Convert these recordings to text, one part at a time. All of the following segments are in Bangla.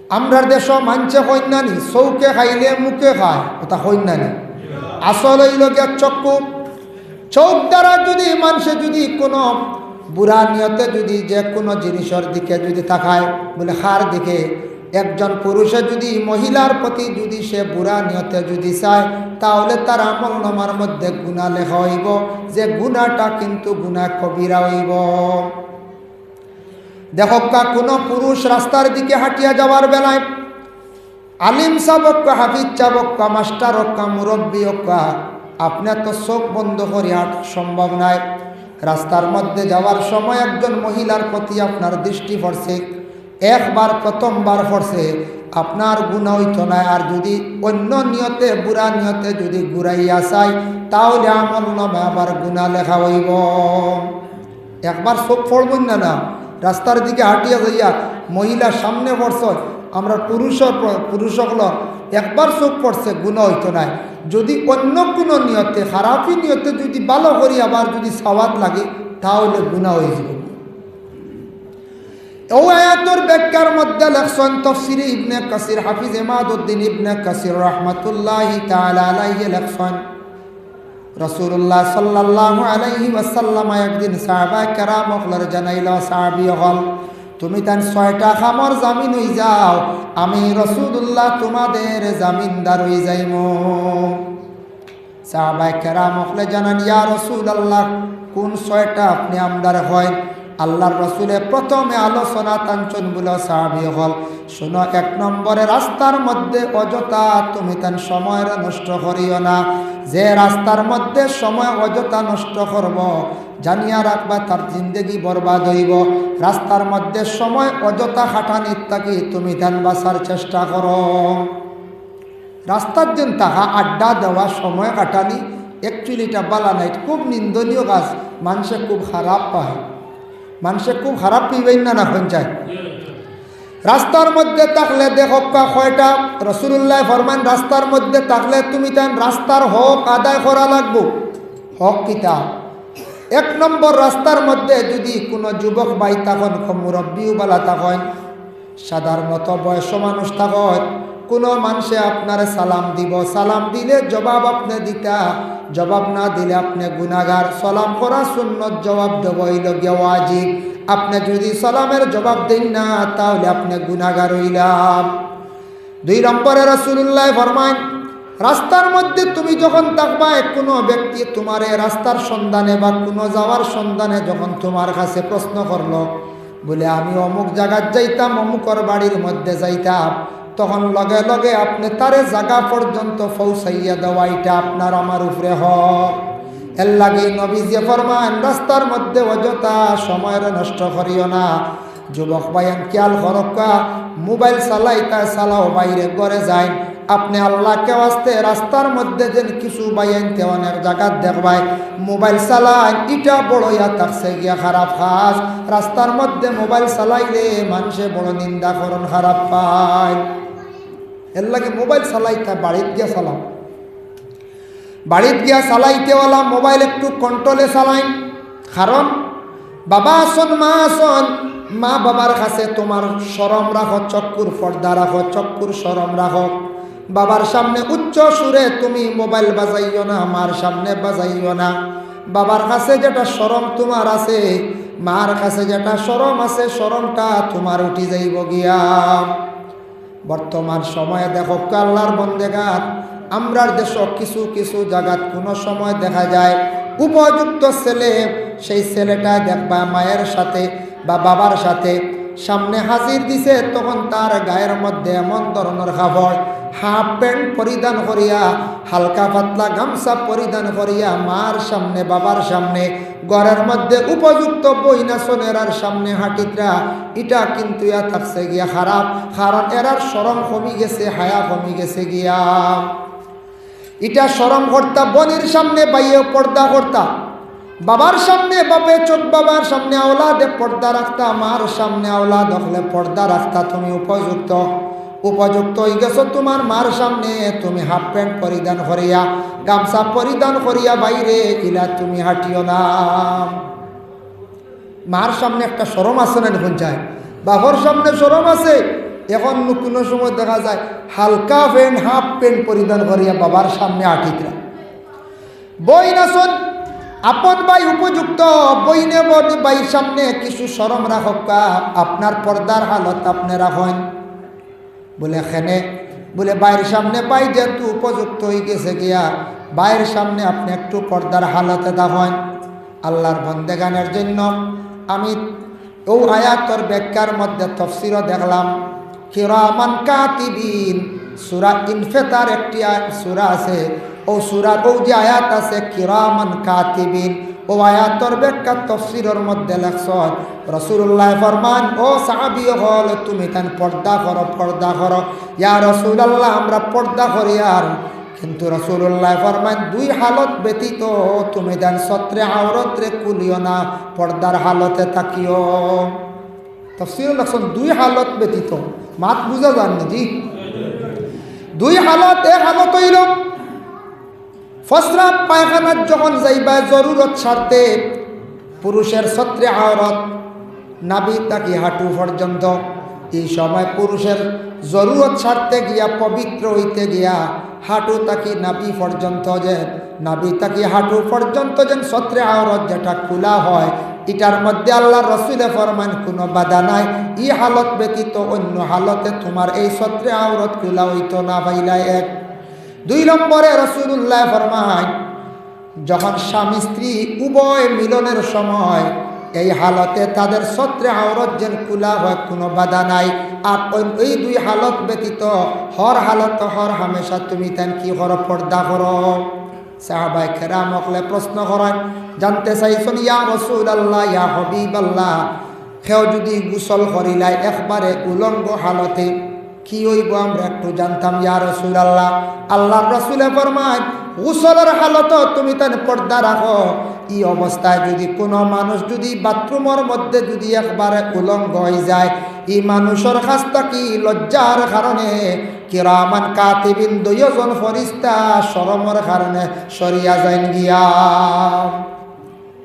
আমরার দেশ মানছে হইনানি চৌকে খাইলে মুখে খায় ওটা হইনানি। আসল হইল গিয়া চক্ষু। চোখ দ্বারা যদি মানুষে যদি কোনো বুড়া নিয়তে যদি যে কোনো জিনিসের দিকে যদি তাকায়, বলে হার দিকে, একজন পুরুষে যদি মহিলার প্রতি যদি সে বুড়া নিয়তে যদি চায়, তাহলে তার আমলনামার মধ্যে গুনাহ লেখা হইব, যে গুনাহটা কিন্তু গুনাহ কবিরা হইব। দেখো কোনো পুরুষ রাস্তার দিকে হাঁটিয়া যাওয়ার বেলায় আলিম সাবক্কা, হাফিজ চাবক্কা, মাস্টার হক্কা, মুরব্বী হক্কা, আপনার তো চোখ বন্ধ করে হাঁটা সম্ভব নয়। রাস্তার মধ্যে যাওয়ার সময় একজন মহিলার প্রতি আপনার দৃষ্টি পড়ছে, একবার প্রথমবার পড়ছে, আপনার গুনাহ হইতো না। আর যদি অন্য নিয়তে বুড়া নিয়তে যদি ঘুরাইয়া চাই, তাহলে আমল নামে আবার গুনাহ লেখা হইব। একবার চোখ পড়বেন না না, রাস্তার দিকে হাঁটিয়া যাইয়া মহিলার সামনে পড়ছে, আমরা পুরুষগুলো একবার চোখ পড়ছে গুনাহ হইতো না। যদি অন্য কোনো নিয়তে খারাপই নিয়তে যদি ভালো করি আবার যদি সওয়াব লাগে, তাহলে গুনাহ হয়ে যাবে। ও আয়াতের ব্যাখ্যার মধ্যে লেখছেন তাফসীরে ইবনে কাসির, হাফিজ ইমাদউদ্দিন ইবনে কাসির রাহমাতুল্লাহি তাআলা আলাইহি লেখছেন, রাসূলুল্লাহ সাল্লাল্লাহু আলাইহি ওয়াসাল্লাম একদিন সাহাবায়ে কেরাম হকলের জানাইল, সাহাবী হল তুমি তান 6টা খামর জামিন হই যাও, আমি রাসূলুল্লাহ তোমাদের জামিনদার হই যাইমু। সাহাবায়ে কেরাম হকলে জানান, ইয়া রাসূলুল্লাহ কোন 6টা আপনি আমদার হয়? আল্লাহর রাসূলে প্রথমে আলোচনা টানছেন বলে, সাহাবী হল শোনো, 1 নম্বরে রাস্তার মধ্যে অযথা তুমি তান সময় নষ্ট করিও না। যে রাস্তার মধ্যে সময় অযথা নষ্ট করব, জানিয়া রাখবা তার জিন্দেগি বরবাদ হইব। রাস্তার মধ্যে সময় অযথা খাটানির থাকি তুমি ধ্যান বাঁচার চেষ্টা করো। রাস্তার দিন তাহা আড্ডা দেওয়া, সময় কাটানি, অ্যাকচুয়ালি এটা বালা নাই, খুব নিন্দনীয় কাজ। মানুষে খুব খারাপ পায়, মানুষে খুব খারাপ পিবেন না পঞ্চায়েত। রাস্তার মধ্যে থাকলে দেখো কয়টা রাসূলুল্লাহ ফরমান, রাস্তার মধ্যে থাকলে তুমি তান রাস্তার হক আদায় করা লাগবো। হক কিতা? 1 নম্বর, রাস্তার মধ্যে যদি কোনো যুবক ভাই তখন মুরব্বীও বালা তখন সাধারণত বয়স্ক মানুষ তখন কোনো মানুষে আপনার সালাম দিব, সালাম দিলে জবাব আপনি দিতা, জবাব না দিলে আপনি গুনাহগার। সালাম করা সুন্নত, জবাব দেব হইল গিয়া ওয়াজিব। আপনি যদি সালামের জবাব দেন না, তাহলে আপনি গুনাহগার হইলাম। 2 নম্বরে রাসূলুল্লাহ ফরমান, রাস্তার মধ্যে তুমি যখন থাকবা, কোনো ব্যক্তি তোমারে রাস্তার সন্ধানে বা কোনো যাওয়ার সন্ধানে যখন তোমার কাছে প্রশ্ন করলো, বলে আমি অমুক জায়গায় যাইতাম, অমুকর বাড়ির মধ্যে যাইতাম, তখন লগে লগে আপনি তারে জায়গা পর্যন্ত পৌঁছাইয়া দেওয়া, এটা আপনার আমার উপরে হক। এর লাগে নবীজি ফরমান, রাস্তার মধ্যে অযথা সময়ের নষ্ট করিও না। যুবক ভাইয়ান খেয়াল করক্কা, মোবাইল চালাইতা চালাও, বাইরে ঘরে যায়, আপনি আল্লাহকে ওয়াস্তে রাস্তার মধ্যে যেন কিছু বাইয়ান তেওয়ানের জায়গা দেখবাই, মোবাইল চালাই, এটা বড়ইয়া থাকছে গিয়া খারাপ কাজ। রাস্তার মধ্যে মোবাইল চালাইলে মানুষে বড় নিন্দা করণ, খারাপ পায়। এর লাগে মোবাইল চালাইতা বাড়িতে গিয়া চালাও, বাড়িতে গিয়া চালাইতেওয়ালা মোবাইল একটু কন্ট্রোলে চালাই। কারণ বাবা আসন, মা আসন, মা বাবার কাছে তোমার শরম রাখো, চক্ষুর পর্দা রাখো, চক্ষুর শরম রাখো। বাবার সামনে উচ্চ সুরে তুমি মোবাইল বাজাইও না, মার সামনে বাজাইও না। বাবার কাছে যেটা শরম তোমার আছে, মার কাছে যেটা শরম আছে, শরমটা তোমার উঠি যাইব গিয়া। বর্তমান সময়ে দেখো আল্লাহর বন্দেগার, আমরার দেশ কিছু কিছু জায়গাত কোনো সময় দেখা যায় উপযুক্ত ছেলে, সেই ছেলেটা দেখবা মায়ের সাথে বা বাবার সাথে সামনে হাজির দিছে, তখন তার গায়ের মধ্যে এমন ধরনের কাপড়, হাফ প্যান্ট পরিধান করিয়া, হালকা পাতলা গামছা পরিধান করিয়া মার সামনে বাবার সামনে ঘরের মধ্যে উপযুক্ত বইনাসনেরার সামনে হাঁটিতরা, এটা কিন্তু ইয়া থাকছে গিয়া খারাপ। কারণ এরার শরম কমি গেছে, হায়া কমি গেছে গিয়া। এটা শরম করতা, বোনের সামনে বাইয়ে পর্দা করতা, বাবার সামনে বাপে চোখ, বাবার সামনে আওলাদে পর্দা রাখতা, মার সামনে আওলাদ হলে পর্দা রাখতা। তুমি উপযুক্ত হয়ে গেছো তোমার মার সামনে, তুমি হাফ প্যান্ট পরিধান করিয়া, গামছা পরিধান করিয়া বাইরে ইলা তুমি হাঁটিও না। মার সামনে একটা শরম আছে না, দেখুন যায়, বাবার সামনে শরম আছে, এখন কোনো সময় দেখা যায় হালকা প্যান্ট হাফ প্যান্ট পরিধান করিয়া বাবার সামনে আঠিতরা বই নাচন আপন ভাই উপযুক্ত বইনে ভাইয়ের সামনে কিছু শরম রাখা আপনার পর্দার হালত আপনি রাখেন বলে এখানে বলে বাইরের সামনে পাই যেহেতু উপযুক্ত হয়ে গেছে গিয়া বাইরের সামনে আপনি একটু পর্দার হালতে দেখেন আল্লাহর বন্দেগানের জন্য আমি ও আয়াতর ব্যাখ্যার মধ্যে তফসিরও দেখলাম কিরামান কাতিবিন সূরা ইনফিতার একটি সূরা আছে ও সূরার ও যে আয়াত আছে কিরামান কাতিবিন ও আয়াতর ব্যাখ্যা তফসিরের মধ্যে লেখছেন রাসূলুল্লাহ ফরমান ও সাহাবী হল তুমি তান পর্দা করো ইয়া রাসূলুল্লাহ আমরা পর্দা করি আর কিন্তু রাসূলুল্লাহ ফরমান দুই হালত ব্যতীত তুমি তান সত্রে আওরতরে কুলিও না পর্দার হালতে থাকিও তফসির লেখছেন দুই হালত ব্যতীত মাত বুঝা যাননি জি দুই হালত এক হালত হইল ফসরা পায়খানার যখন যাইবা জরুরত স্বার্থে পুরুষের সত্রে আওরত নাভি তাকি হাঁটু পর্যন্ত এই সময় পুরুষের জরুরত স্বার্থে গিয়া পবিত্র হইতে গিয়া হাঁটু তাকি নাভি পর্যন্ত যে নাভি তাকি হাঁটু পর্যন্ত যেন সত্রে আওরত যেটা খোলা হয় এটার মধ্যে আল্লাহর রাসূলে ফরমান কোনো বাধা নাই এই হালত ব্যতীত অন্য হালতে তোমার এই সত্রে আওরত খোলা হইতো না ভাইলা এক দুই নম্বরে রাসূলুল্লাহ ফরমায় যখন স্বামী স্ত্রী উভয় মিলনের সময় এই হালতে তাদের সত্রে আওরত যেন খোলা হয় কোনো বাধা নাই আর এই দুই হালত ব্যতীত হর হালত হর হামেশা তুমি তেন কি করো পর্দা করো সাহাবায়ে কেরাম হকলে প্রশ্ন করেন জানতে চাইছেন ইয়া রাসূলুল্লাহ ইয়া হাবিবাল্লাহ কেউ যদি গোসল করিলাই একবারে উলঙ্গ হালতে কি হইব আমরা একটু জানতাম ইয়া রাসূলুল্লাহ আল্লাহর রাসূলে ফরমায় গোসলের হালত তুমি তান পর্দা রাখো এই অবস্থায় যদি কোনো মানুষ যদি বাথরুমের মধ্যে যদি একবারে উলঙ্গ হয়ে যায় এই মানুষের কাছ থেকে লজ্জার কারণে কিরামান কাতিবিন দুইজন ফেরেশতা শরমের কারণে সরিয়া যান গিয়া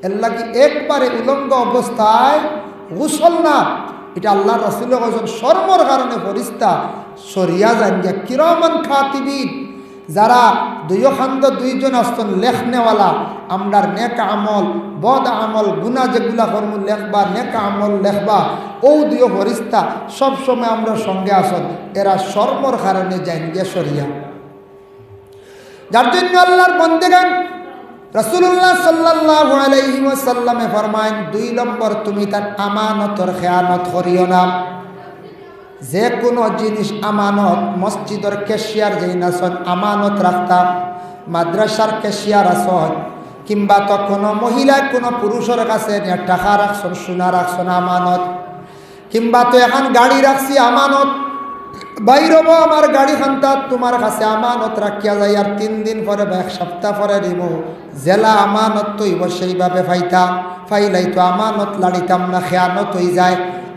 এর লাগি একবারে উলঙ্গ অবস্থায় গোসল না এটা আল্লাহর রাসূলের একজন শরমের কারণে ফেরেশতা সরিয়া যান গিয়া কিরামান কাতিবিন যারা দুইখান্দ দুইজন আসতেন লেখনেওয়ালা আমরার নেক আমল বদ আমল গুনাহ যেগুলা কর্ম লেখবা নেক আমল লেখবা ও দুই ফেরেশতা সবসময় আমরা সঙ্গে আসন এরা শরমের কারণে যান গিয়া সরিয়া যার জন্য আল্লাহর বন্দেগান রাসূলুল্লাহ সাল্লাল্লাহু আলাইহি ওয়াসাল্লামে ফরমায়েন দুই নম্বর তুমি তার আমানতের খেয়ানত করিও না যে কোনো জিনিস আমানত মসজিদের ক্যাশিয়ার যেই নাচন আমানত রাখতাম মাদ্রাসার ক্যাশিয়ার আসন কিংবা তো কোনো মহিলায় কোনো পুরুষের কাছে টাকা রাখছন সোনা রাখছন আমানত কিংবা তো এখন গাড়ি রাখছি আমানত বাইরব আমার গাড়ি খান্তা তোমার কাছে আমানত রাখিয়া যাই আর 3 দিন পরে বা 1 সপ্তাহ পরে দিব জেলা আমানত তৈব সেইভাবে ফাইলাই তো আমানত লাড়িতাম না খেয়ানত হয়ে যায়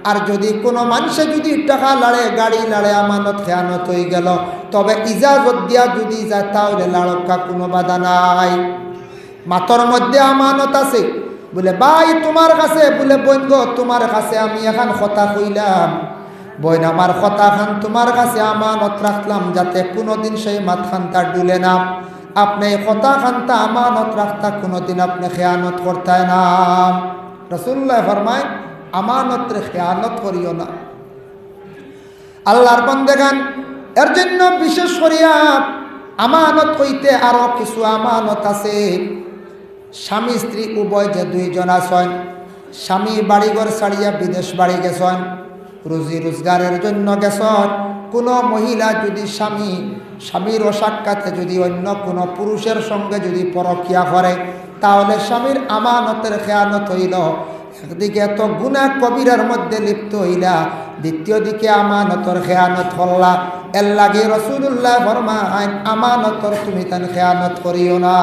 আর যদি কোনো মানুষে যদি টাকা লাড়ে গাড়ি লাড়ে আমানত খেয়ানত হয়ে গেল তবে ইজাজত দিয়া যদি যায় তাহলে লাড়কা কোনো বাধা নাই মাতর মধ্যে আমানত আছে বলে ভাই তোমার কাছে বলে বোন গো তোমার কাছে আমি এখন কথা কইলাম বোন আমার কথা খান তোমার কাছে আমানত রাখলাম যাতে কোনোদিন সেই মাতখানটা ডুলে না আপনি কথা খানটা আমানত রাখতা কোনোদিন আপনি খেয়ানত করতে না রাসূলুল্লাহ ফরমায় আমানতের খেয়ানত করিও না আল্লাহর বান্দাগান এর জন্য বিশেষ করিয়া আমানত হইতে আরো কিছু আমানত আছে স্বামী স্ত্রী উভয় যে দুইজন আছেন স্বামী বাড়িঘর ছাড়িয়া বিদেশ বাড়ি গেছেন রুজি রোজগারের জন্য গেছেন কোনো মহিলা যদি স্বামীর অসাক্ষাতে যদি অন্য কোনো পুরুষের সঙ্গে যদি পরকিয়া করে তাহলে স্বামীর আমানতের খেয়ানত হইল একদিকে এত গুনাহ কবিরার মধ্যে লিপ্ত হইলা দ্বিতীয় দিকে আমানতর খেয়ানত করলা এর লাগে রাসূলুল্লাহ ফরমায় আমানতর তুমি তান খেয়ানত করিও না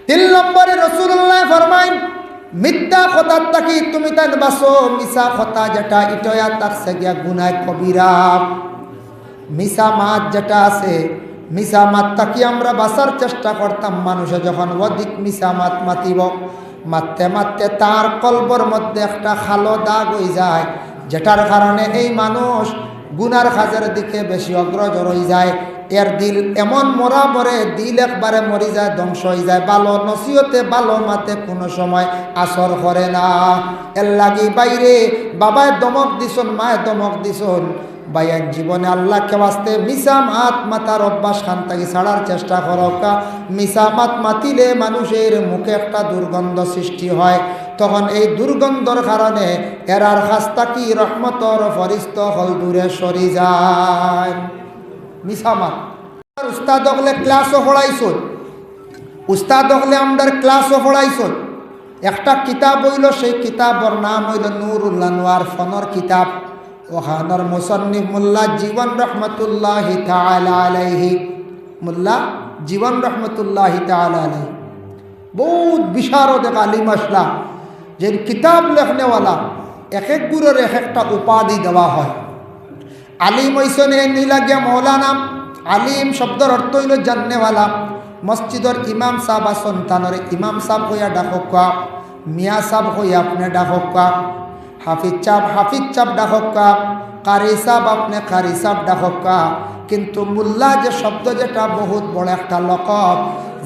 3 নম্বরে রাসূলুল্লাহ ফরমায় মিথ্যা কথার থাকি তুমি তান বাসো মিছা কথা যেটা ইটয়া তাকছে গিয়া গুনাহ কবিরা মিছা মাত যেটা আছে মিছা মাত থাকি আমরা বাঁচার চেষ্টা করতাম মানুষে যখন অধিক মিছা মাত মাতিব মারতে মারতে তার কলবর মধ্যে একটা খালো দাগ হয়ে যায় যেটার কারণে এই মানুষ গুনার কাজের দিকে বেশি অগ্রসর হয়ে যায়। এর দিল এমন মরা মরে, দিল একবারে মরি যায়, ধ্বংস হয়ে যায়। ভালো নসিহতে ভালো মাতে কোনো সময় আসর করে না। এর লাগি বাইরে বাবায় দমক দিছন, মায়ে দমক দিছন, বাইয়ের জীবনে আল্লাহকে বাঁচতে মিশা মাত মাতার অভ্যাস খান্তাকি ছাড়ার চেষ্টা করকা। মিশা মাত মাতিলে মানুষের মুখে একটা দুর্গন্ধ সৃষ্টি হয়। তখন এই দুর্গন্ধর কারণে এরার খাস্তাকি রহমতর ফরিস্ত হল দূরে সরি যায়। মিশা মাত উস্তাদ হলে ক্লাসও পড়াইছন, উস্তাদ হলে আমাদের ক্লাসও পড়াইছন। একটা কিতাব হইল, সেই কিতাবর নাম হইল নুরুল্লাহ নোয়ার ফনর কিতাব। ওখানোর মুসন্নিফ মোল্লা জীবন রহমতুল্লাহি তাআলা আলাইহি, মোল্লা জীবন রহমতুল্লাহি তাআলা আলাইহি বহুত বিশারদ এক আলিম আসলা, যে কিতাব লেখনেওয়ালা এক এক গুরুর এক একটা উপাধি দেওয়া হয়। আলিম হইসনে নীলাগিয়া মৌলানা। আলিম শব্দর অর্থ হইল জাননেওয়ালা। মসজিদর ইমাম সাহেব আর সন্তানরে ইমাম সাহেব হইয়া ডাকা, মিয়া সাহেব হইয়া আপনি ডাকা, হাফিজ চাপ ডাকা, কারি সাহেব আপনি কারি সাহেব ডাকা। কিন্তু মোল্লা যে শব্দ, যেটা বহুত বড় একটা লকব।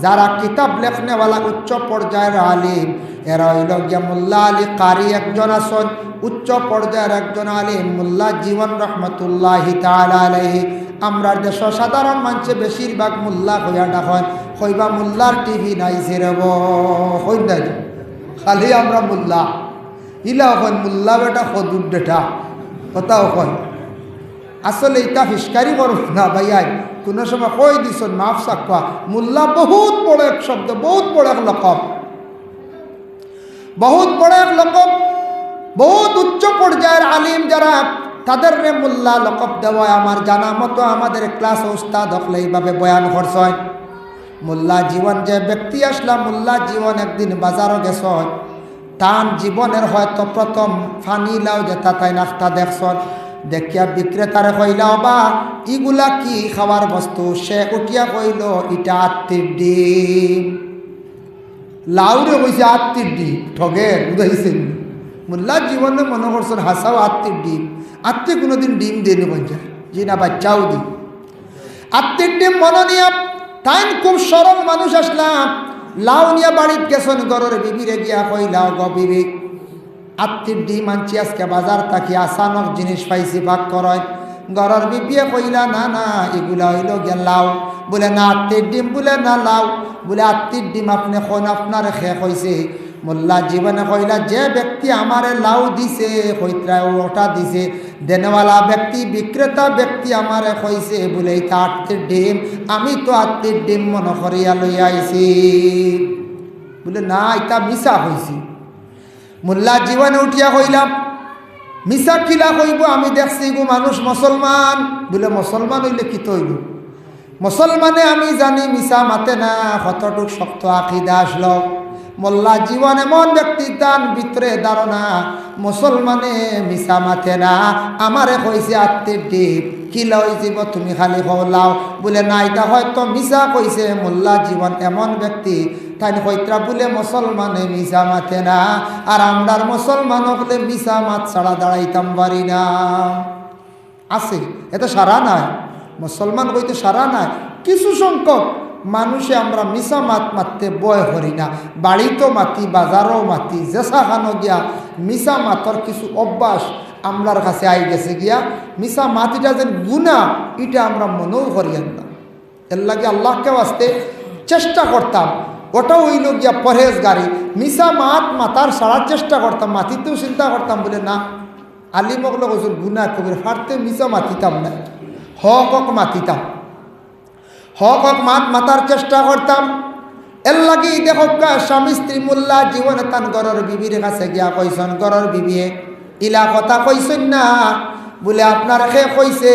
যারা কিতাব লেখনেওয়ালা উচ্চ পর্যায়ের আলিম, এরা হইল গিয়া মোল্লা আলী কারি একজন আসন, উচ্চ পর্যায়ের একজন আলিম মোল্লা জীবন রহমতুল্লাহি তাআলা আলাইহি। আমরা দেশ সাধারণ মানুষে বেশিরভাগ মোল্লা হইয়া ডাকেন, হইবা মোল্লার টিভি নাই ছেড়ব হই নাই, খালি আমরা মোল্লা ইলা হন মোল্লা বেটা সদুর ডেটা কথাও কন। আসলে এটা হিস্কারি করব না ভাইয়াই, কোনো সময় কই দিছ মাফ সাক্কা। মোল্লা বহুত বড় এক শব্দ, বহুত বড় এক লকব, বহুত বড় এক লকব। বহুত উচ্চ পর্যায়ের আলিম যারা, তাদের রে মোল্লা লকব দেওয়া। আমার জানা মতো আমাদের ক্লাস উস্তাদ হকলে এইভাবে বয়ান করছেন। মোল্লা জীবন যে ব্যক্তি আসলাম, মোল্লা জীবন একদিন বাজারও গেছ, তার জীবনের হয়তো প্রথম ফানি লাও যেটা তাই নাস্তা দেখছন, দেখিয়া বিক্রেতারে কইলাও বা ইগুলা কি খাওয়ার বস্তু। সে উঠিয়া কইল ইটা আত্মীর ডিম। লাউরে কইছে আত্মীর ডিম, ঠগের বুঝাইছেন। মোল্লা জীবনে মনে করছেন হাসাও আত্মীর ডিম। আত্মী কোনোদিন ডিম দেনি পঞ্চায় জি না, বাচ্চাও দি আত্মীর ডিম মনে নিয়া তাই খুব সরল মানুষ আসলাম। লাউ নিয়া বাড়িত গেছেন, গরের বিবিরে গিয়া কইলাও গ বিবি আত্মীর ডিম আনছি আজকে বাজার থাকি, আসানক জিনিস পাইছি ভাগ করয়। গরের বিবিয়ে কইলা না না এগুলা হইল গিয়া লাউ। বলে না আত্মীর ডিম, বলে না লাউ। বলে আত্মীর ডিম আপনি কোন আপনার শেষ হয়েছে। মোল্লা জীবনে কইলা যে ব্যক্তি আমারে লাউ দিছে, কইত্রা ওটা দিছে, দেনেওয়ালা ব্যক্তি বিক্রেতা ব্যক্তি আমারে কইছে বলে এটা আত্মীর ডিম, আমি তো আত্মীর ডিম মনে করিয়া লইয়া আইছি। বলে না এটা মিশা হয়েছি। মোল্লা জীবনে উঠিয়া কইলাম মিশা কিলা কইব, আমি দেখছি গো মানুষ মুসলমান। বলে মুসলমান হইলে কি তৈব, মুসলমানে আমি জানি মিশা মাতে না, কতটুক শক্ত আকিদা আসলো। মোল্লা জীবন এমন ব্যক্তি তার ভিতরে ধারণা মুসলমানে মিশা মাতে না, আমারে কইছে আত্মীর ডিম, কি লই যাব তুমি খালি হলাও। বলে না এটা হয়তো মিশা কইছে। মোল্লা জীবন এমন ব্যক্তি তাই কইত্রা বলে মুসলমানে মিশা মাতে না, আর আমরার মুসলমান হলে মিশা মাত ছাড়া দাঁড়াইতাম পারি না। আছে এটা সারা নাই, মুসলমান কইতে সারা নাই। কিছু সংখ্যক মানুষে আমরা মিশা মাত মারতে বয় করি না। বাড়িতেও মাতি, বাজারও মাতি, জেসা খানো গিয়া মিশা মাতর কিছু অভ্যাস আমরার কাছে আই গেছে গিয়া। মিশা মাতিটা যেন গুণা, এটা আমরা মনেও করিয়েন না। এর লাগে আল্লাহকে আসতে চেষ্টা করতাম, ওটাও হইল গিয়া পরহেজগারি। মিশা মাত মাতার সারার চেষ্টা করতাম, মাতিতেও চিন্তা করতাম বলে না আলিমকলে কইছিল গুণা কবির ফাটতে মিশা মাতিতাম না, হক হক মাতিতাম, হক হক মাতার চেষ্টা করতাম। এর লাগি দেখো স্বামী স্ত্রী মোল্লা জীবনে তান গরর বিবির কাছে গিয়া কইসন, গরর বিবিয়ে ইলা কথা কইসন না। বলে আপনার সে কইছে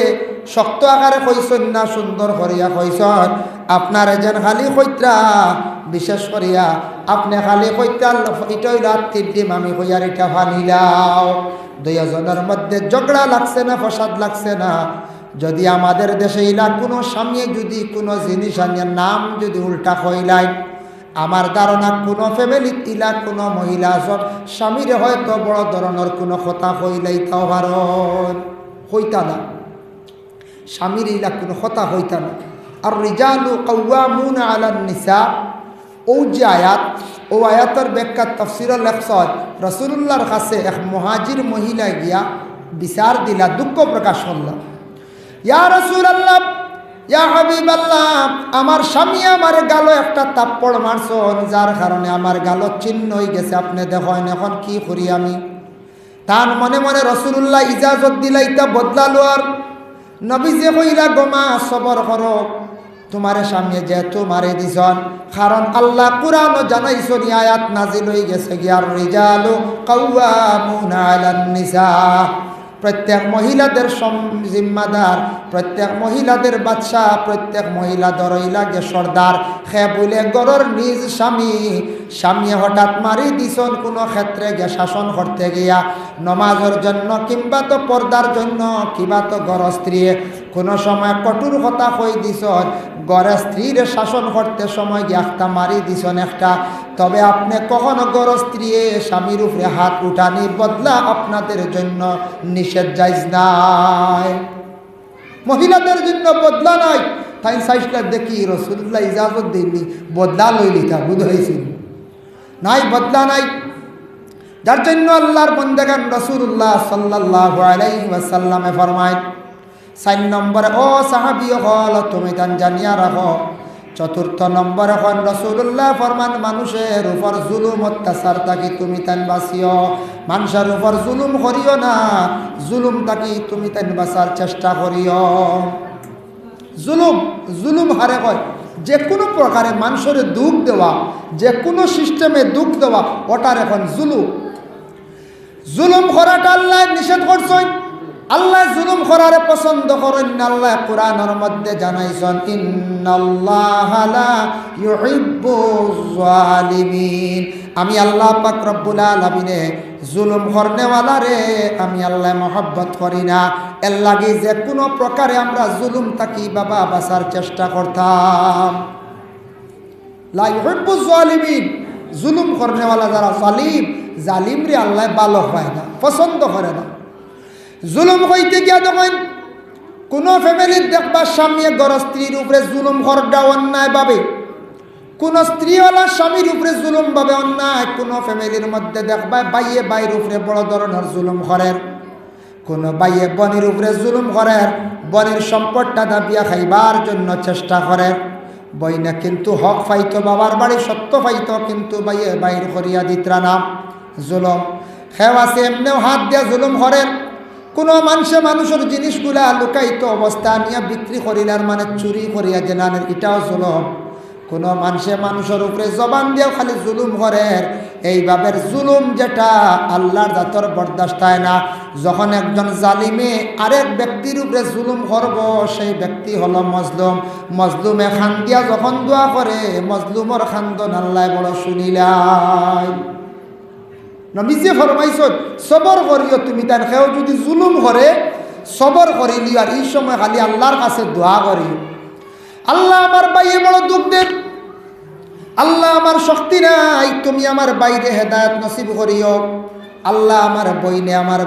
শক্ত আকারে কইসন না, সুন্দর করিয়া কইসন। আপনার যেন খালি কইত্রা বিশেষ করিয়া আপনি খালি কইত্রা এটা হইল আত্মীর ডিম, আমি কইয়ার এটা ফানিলাও। দুইজনের মধ্যে ঝগড়া লাগছে না, ফসাদ লাগছে না। যদি আমাদের দেশে ইলা কোনো স্বামী যদি কোনো জিনিস আনিয়ে নাম যদি উল্টা কইলাই, আমার ধারণা কোনো ফ্যামিলিত ইলা কোনো মহিলা আসন স্বামীরে হয়তো বড় ধরনের কোনো কথা কইলাই তাও ভারত হইতা না। স্বামীর ইলা কোনো কথা হইতা না। আর রিজালু কাওয়ামুনা আলান নিসা, ও যে আয়াত, ও আয়াতের ব্যাখ্যা তাফসীরে লেখছেন রাসূলুল্লাহর কাছে এক মুহাজির মহিলা গিয়া বিচার দিলা, দুঃখ প্রকাশ করলা। ইয়া রাসূলুল্লাহ, ইয়া হাবিবাল্লাহ, আমার স্বামী আমার গালো একটা তাপ্পড় মারছন, যার কারণে আমার গালো চিহ্ন হয়ে গেছে, আপনি দেখেন এখন কি করি আমি। তার মনে মনে রাসূলুল্লাহ ইজাজত দিলা ইটা বদলা লওয়ার। নবীজি কইলা গোমা সবর করো, তোমারে স্বামী যেহেতু মারে দিছন, কারণ আল্লাহ কুরআনও জানাইছন, আয়াত নাজিল হয়ে গেছে গিয়ার রিজালু কাওয়ামুনা আলান নিসা। প্রত্যেক মহিলাদের জিম্মাদার, প্রত্যেক মহিলাদের বাদশা, প্রত্যেক মহিলা দরইলা গে সর্দার। খে বলে গরর নিজ স্বামী, স্বামী হঠাৎ মারি দিছন কোনো ক্ষেত্রে গে শাসন করতে গিয়া, নমাজের জন্য কিংবা তো পর্দার জন্য, কিংবা তো গর স্ত্রী কোনো সময় কঠোর কথা কই দিছন, গড়ে স্ত্রীর শাসন করতে সময় গিয়ে একটা মারি দিছন একটা। তবে আপনি কখনো গড় স্ত্রী স্বামীর উপরে হাত উঠানি বদলা আপনাদের জন্য নিষেধ জায়েজ নাই, মহিলাদের জন্য বদলা নাই। তাই সাইসটা দেখি রাসূলুল্লাহ ইজাজত দিননি, বদলা লইলি তা বুঝ হয়েছিল নাই, বদলা নাই। যার জন্য আল্লাহর বান্দাগান রাসূলুল্লাহ সাল্লাল্লাহু আলাইহি ওয়াসাল্লামে ফরমায় 4 নম্বরে, ও সাহাবী হল তুমি তান জানিয়া রাখো। 4th নম্বরে হন রাসূলুল্লাহ ফরমান, মানুষের উপর জুলুম অত্যাচার থাকি তুমি তান বাঁচিও, মানুষের উপর জুলুম করিও না, জুলুম থাকি তুমি তান বাঁচার চেষ্টা করিও। জুলুম, জুলুম হারে হয় যে কোনো প্রকারে মানুষের দুঃখ দেওয়া, যে কোনো সিস্টেমে দুঃখ দেওয়া, ওটার এখন জুলুম। জুলুম করাটা আল্লাহ নিষেধ করছেন, আল্লাহ জুলুম করারে পছন্দ করেন না। আল্লাহ কোরআনের মধ্যে জানাইছেন, ইন্নাল্লাহা লা ইউহিব্বুজ জালিমিন, আমি আল্লাহ পাক রব্বুল আলামিনে জুলুম করনেওয়ালারে আমি আল্লাহ মহব্বত করি না। এর লাগি যে কোনো প্রকারে আমরা জুলুম থাকি বাবা বাঁচার চেষ্টা করতাম। লা ইউহিব্বুজ জালিমিন, জুলুম করনেওয়ালা যারা জালিম, জালিমরে আল্লাহ ভালো হয় না, পছন্দ করে না। জুলুম হইতে গিয়া দেখেন কোনো ফ্যামিলির দেখবা স্বামী গড় স্ত্রীর উপরে জুলুম করডা অন্যায় ভাবে, কোন স্ত্রীওয়ালা স্বামীর উপরে জুলুম ভাবে অন্যায়। কোন ফ্যামিলির মধ্যে দেখবা বাইয়ে বাইয়ের উপরে বড় ধরনের জুলুম করেন, কোন বাইয়ে বনির উপরে জুলুম করেন, বনির সম্পদটা দাবিয়া খাইবার জন্য চেষ্টা করেন। বইনা কিন্তু হক পাইতো, বাবার বাড়ি সত্য পাইতো, কিন্তু বাইয়ে বাইর করিয়া দিতরা না, জুলুম। খেও আছে এমনিও হাত দিয়া জুলুম করেন। কোনো মানুষের জিনিসগুলা লুকাইতো অবস্থা নিয়ে বিক্রি করিলার মানে চুরি করিয়া জেনানের, এটাও জুলুম। কোনো মানুষের উপরে জবান দিয়েও খালি জুলুম করে, এইভাবে জুলুম যেটা আল্লাহর জাতর বরদাস্ত হয় না। যখন একজন জালিমে আরেক ব্যক্তির উপরে জুলুম করব, সেই ব্যক্তি হলো মজলুম। মজলুমে খান্দিয়া যখন দোয়া করে, মজলুমর খান্দন আল্লাহ বড় শুনিলাই। নবীজি ফরমাইছেন, সবর করিও তুমি, তার কেউ যদি জুলুম করে সবর করিলি, আর এই সময় খালি আল্লাহর কাছে দোয়া করি, আল্লাহ আমার বাইয়ে বড় দুঃখ দেন, আল্লাহ আমার শক্তি নাই, তুমি আমার বাইরে হেদায়েত নসিব করিও। আল্লাহ আমার বইনে আমার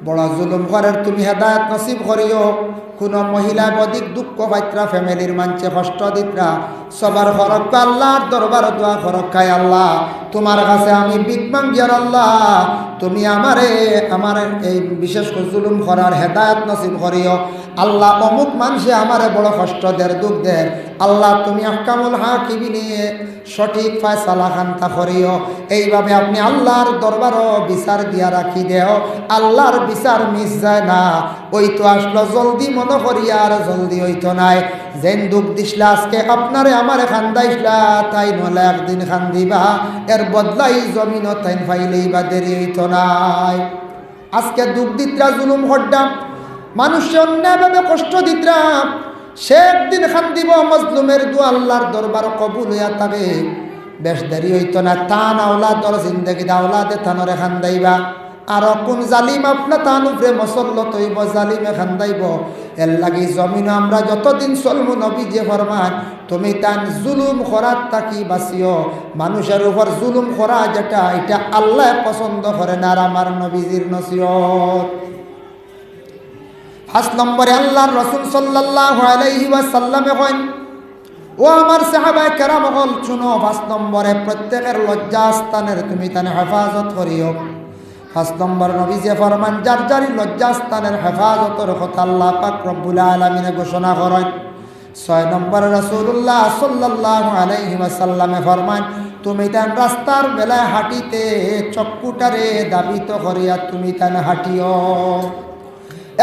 বড় জুলুম করে, তুমি হেদায়েত নসিব করিও। কোনো মহিলা অধিক দুঃখ পাইত্রা, ফ্যামিলির মানছে কষ্ট দিত্রা, সবার হরক্কা আল্লাহর দরবার দোয়া হরক্কায়, আল্লাহ তোমার কাছে আমি ভিক মাঙ্গিয়ার, আল্লাহ তুমি আমারে আমার এই বিশেষ করে জুলুম করার হেদায়েত নসিব করিও। আল্লাহ অমুক মানুষে আমারে বড় কষ্ট দের, দুঃখ দের, আল্লাহ তুমি আহকামুল হাকিমিনে সঠিক ফয়সালা খান্তা করিও। এইভাবে আপনি আল্লাহর দরবারও বিচার দিয়া রাখি দেও, আল্লাহর বিচার মিস যায় না। ওই তো আসলো জলদি মনে করি, আর জলদি হইতো নাই। যেন দুঃখ দিসলা আজকে আপনারে আমারে খান্দাইসলা, তাই নলে একদিন খান্দিবা, এর বদলাই জমিনও তাই ফাইলেই বা দেরি হইতো নাই। আজকে দুঃখ দিত্রা, জুলুম হড্ডাম, মানুষে অন্যায়ভাবে কষ্ট দিত্রা, সে একদিন খান্দিব, মজলুমের দোয়া আল্লাহর দরবার কবুল হইয়া তবে বেশ দেরি হইতো না। তান আওলাদর জিন্দগি আওলাদে তানরে খান্দাইবা, আর কোন জালিম আপনা তান উপরে মসল্লত হইব, জালিমে খান্দাইব। এর লাগি জমিন আমরা যতদিন চলমু, নবী যে ফরমান, তুমি তান জুলুম করার তাকি বাঁচিও। মানুষের উপর জুলুম করা যেটা, এটা আল্লাহ পছন্দ করে না, আর আমার নবীজির নসিহত। 5 নম্বরে আল্লাহর রাসূল সাল্লাল্লাহু আলাইহি ওয়াসাল্লামে কইন, ও আমার সাহাবায়ে কেরাম হল শুনো, 5 নম্বরে প্রত্যেকের লজ্জাস্থানের তুমি তানে হেফাজত করিও। 5 নম্বর নবীজি ফরমান, যার যার লজ্জাস্থানের হেফাজতের কথা আল্লাহ পাক রব্বুল আলামিনে ঘোষণা করেন। 6 নম্বর রাসূলুল্লাহ সাল্লাল্লাহু আলাইহি ওয়াসাল্লামে ফরমান, তুমি তান রাস্তার বেলায় হাঁটিতে চক্ষুটারে দাবিত করিয়া তুমি তান হাঁটিও।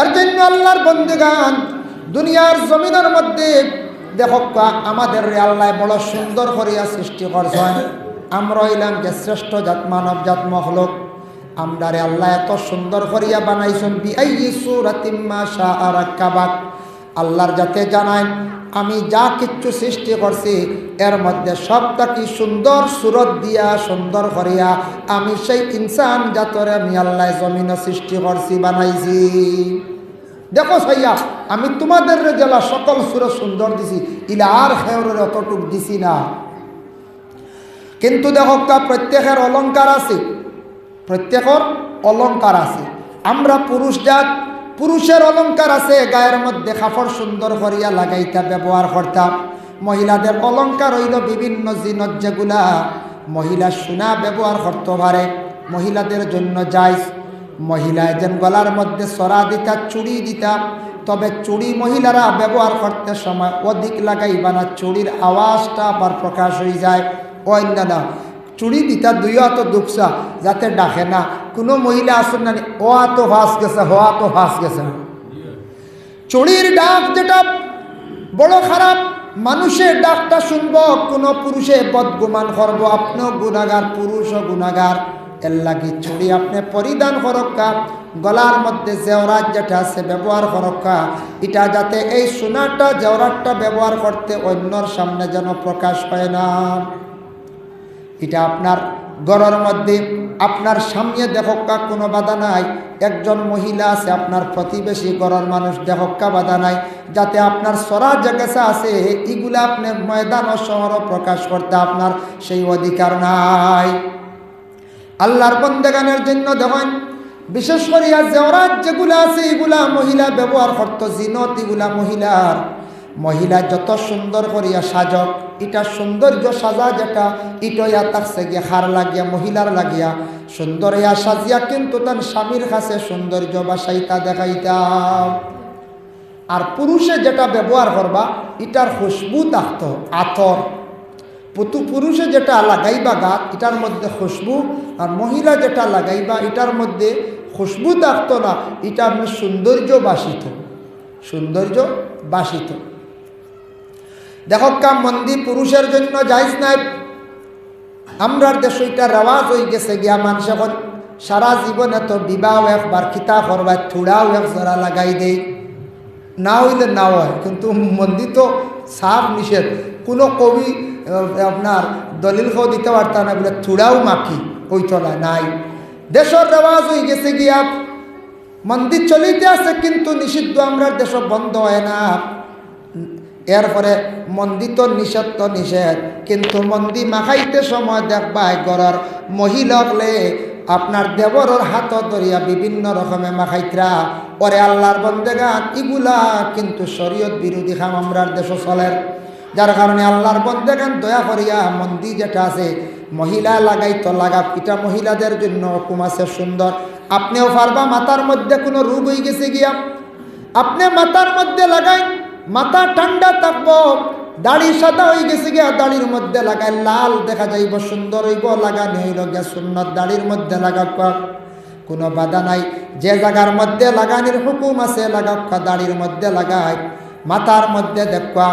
এর জন্য আল্লাহর বন্দেগান দুনিয়ার জমিনের মধ্যে দেখো আমাদের আল্লাহ বড় সুন্দর করিয়া সৃষ্টি করছেন। আমরা হইলাম যে শ্রেষ্ঠ জাত, মানব জাত, মখলুক। আমরারে আল্লাহ এত সুন্দর করিয়া বানাইছেন, বিআইয়ি সূরাতিম মা শাআ রাক্কাবাক। আল্লাহর যাতে জানায় আমি যা কিচ্ছু সৃষ্টি করছি এর মধ্যে সবটা কি সুন্দর সুরত দিয়া সুন্দর করিয়া আমি সেই ইনসান জাতরে আমি আল্লাহ জমিন সৃষ্টি করছি, বানাইছি। দেখো সাইয়া, আমি তোমাদের জেলা সকল সুরত সুন্দর দিছি, ইলা আর খেয়রের অতটুক দিছি না। কিন্তু দেখো প্রত্যেকের অলঙ্কার আছে, প্রত্যেকের অলঙ্কার আছে। আমরা পুরুষ জাত, পুরুষের অলঙ্কার আছে, গায়ের মধ্যে কাপড় সুন্দর করিয়া লাগাইতা ব্যবহার করতাম। মহিলাদের অলঙ্কার হইল বিভিন্ন জিনত, যেগুলা মহিলা সোনা ব্যবহার করতে পারে, মহিলাদের জন্য জায়েজ। মহিলা যেন গলার মধ্যে সরা দিতা, চুড়ি দিতা, তবে চুড়ি মহিলারা ব্যবহার করতে সময় অধিক লাগাইবা না, চুড়ির আওয়াজটা আবার প্রকাশ হয়ে যায়। অন্যান্য চুড়ি দিতা 2 হাত দুঃখসা যাতে ডাকে না। কোনো মহিলা আসুন না ও হাত ফাঁস গেছে, হ হাত ফাঁস গেছে। চুড়ির ডাক যেটা বড় খারাপ, মানুষের ডাকটা শুনব, কোনো পুরুষে বদগুমান করবো, আপনিও গুনাগার, পুরুষও গুনাগার। এর লাগি চুড়ি আপনি পরিধান করক্কা, গলার মধ্যে জেওরাত যেটা আছে ব্যবহার করক্কা, এটা যাতে এই সোনাটা জেওরাতটা ব্যবহার করতে অন্যর সামনে যেন প্রকাশ পায় না। এটা আপনার ঘরের মধ্যে আপনার সামনে দেখক্কা কোনো বাধা নাই। একজন মহিলা আছে আপনার প্রতিবেশী ঘরের মানুষ, দেখক্কা বাধা নাই, যাতে আপনার সরা জায়গা আছে এগুলা আপনি ময়দান ও শহর প্রকাশ করতে আপনার সেই অধিকার নাই। আল্লাহর বন্দেগানের জন্য দেখেন, বিশেষ করিয়া জেওরাত যেগুলা আছে এগুলা মহিলা ব্যবহার করতো, জিনত এগুলা মহিলা যত সুন্দর করিয়া সাজক, এটা সৌন্দর্য সাজা যেটা ইটয়া থাকছে গিয়া হার লাগিয়া মহিলার লাগিয়া সুন্দর ইয়া সাজিয়া কিন্তু তার স্বামীর কাছে সৌন্দর্য বাসাইতা দেখাইতাম। আর পুরুষে যেটা ব্যবহার করবা এটার খুশবু থাকতো, আতর। পুরুষে যেটা লাগাইবা গাত এটার মধ্যে খুশবু, আর মহিলা যেটা লাগাইবা এটার মধ্যে খুশবু থাকতো না, এটা আপনার সৌন্দর্য বাসিত। দেখো কাম মন্দি পুরুষের জন্য জায়েজ নাই। আমরার দেশে এটা রেওয়াজ হয়ে গেছে গিয়া, মানুষ এখন সারা জীবনে তো বিবাহ একবার খিতা করবা, থুড়াও এক জোড়া লাগাই দেই, না হইলে না হয়, কিন্তু মন্দি তো সাফ নিষেধ। কোনো কবি আপনার দলিল খাও দিতে পারতাম না বলে থুড়াও মাখি ওই চলা নাই। দেশের রেওয়াজ হয়ে গেছে গিয়া, মন্দির চলিতে আছে কিন্তু নিষিদ্ধ আমরা দেশ বন্ধ হয় না। এরপরে মন্দির তো নিষেধ, কিন্তু মন্দির মাখাইতে সময় দেখবাই গড়ার মহিলাকলে আপনার দেবরের হাত ধরিয়া বিভিন্ন রকমের মাখাইতরা। ওরে আল্লাহর বন্দেগান এগুলা কিন্তু শরীয়ত বিরোধী কাম আমরার দেশ চলের। যার কারণে আল্লাহর বন্দেগান দয়া করিয়া মন্দির যেটা আছে মহিলা লাগাইতো লাগাব, এটা মহিলাদের জন্য হুকুম আছে সুন্দর। আপনিও পারবা, মাথার মধ্যে কোনো রোগ হয়ে গেছে গিয়া আপনি মাথার মধ্যে লাগাই, মাথা ঠান্ডা থাকবো, দাড়ি সাদা হয়ে গেছে গিয়া দাড়ির মধ্যে লাগাই, লাল দেখা যাইব, সুন্দর হইব, লাগানি হইল গিয়া সুন্নত, দাড়ির মধ্যে লাগাবা, কোনো বাধা নাই। যে জায়গার মধ্যে লাগানির হুকুম আছে লাগাবা, দাড়ির মধ্যে লাগাই। মাথার মধ্যে দেখবা,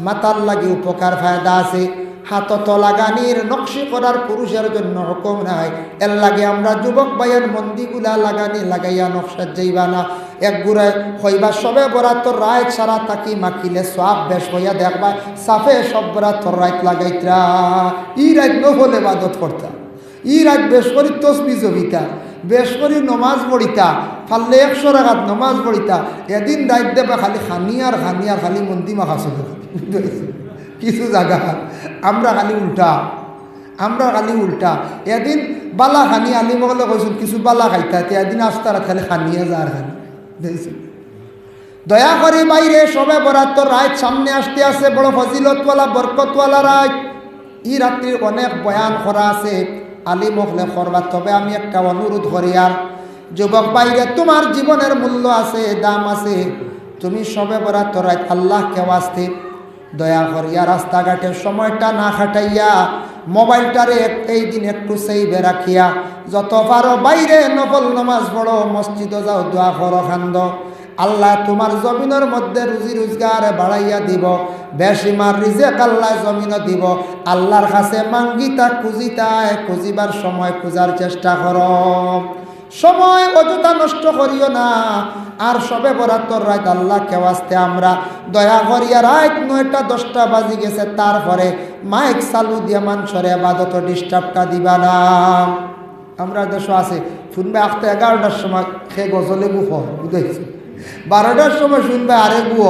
মাথার লাগি উপকার ফায়দা আছে। হাতত লাগানির নকশি করার পুরুষের জন্য হুকুম নাই। এর লাগে আমরা যুবক ভাইয়ের মন্দিগুলা লাগানি লাগাইয়া নকশা যাইবা না। এক গুড়ায় হইবা সবে বরাতর রায় ছাড়া তাকি মাখিলে সব বেশ হইয়া দেখবা, সাফে সব বরাতর রায় লাগাইতরা। ই রাত নহলে বাদত করতা, ই রাত বেশ করি তসবি জবিতা, বেশ করি নমাজ পড়িতা, ফাললে 100 রাকাত নমাজ পড়িতা। এদিন রাত দেবা খালি খানিয়ার খালি মন্দি মাখা চলে। কিছু জায়গা আমরা খালি উল্টা, এদিন বালা খানি আলিমকলে কৈছিল কিছু বালা খাইতা, এদিন আস্তারা খালি খানিয়ে যার খানি দেখছি। দয়া করে বাইরে সবে বরাত রাত সামনে আসতে আছে, বড় ফজিলতওয়ালা বরকতওয়ালা রাত। এই রাত্রির অনেক বয়ান করা আছে, আলিম হলে করবা। তবে আমি একটা অনুরোধ করি, আর যুবক বাইরে তোমার জীবনের মূল্য আছে, দাম আছে। তুমি সবে বরাত রাত আল্লাহকে ওয়াস্তে দয়া করিয়া রাস্তাঘাটের সময়টা না খাটাইয়া মোবাইলটারে এই দিন একটু সেইবে রাখিয়া যত পারো বাইরে নফল নামাজ পড়ো, মসজিদে যাও, দোয়া করো, খান্দ। আল্লাহ তোমার জমিনের মধ্যে রুজি রোজগার বাড়াইয়া দিব, বেশিমার রিজেক আল্লাহ জমিনও দিব। আল্লাহর কাছে মাঙ্গিতা খুঁজিতায়, খুঁজিবার সময় খুঁজার চেষ্টা করো, সময় অযথা নষ্ট করিও না। আর সবে বরাতর রাত আল্লাহকে ওয়াস্তে আমরা দয়া করিয়া রাত 9টা 10টা বাজি গেছে, তারপরে মাইক চালু দিয়ে মানুষের ইবাদত ডিস্টার্বটা দিবা না। আমরা দেশ আছে শুনবে আখতে 11টার সময় সে গজলে গুহ বুঝাইছে, 12টার সময় শুনবে আরে গুহ,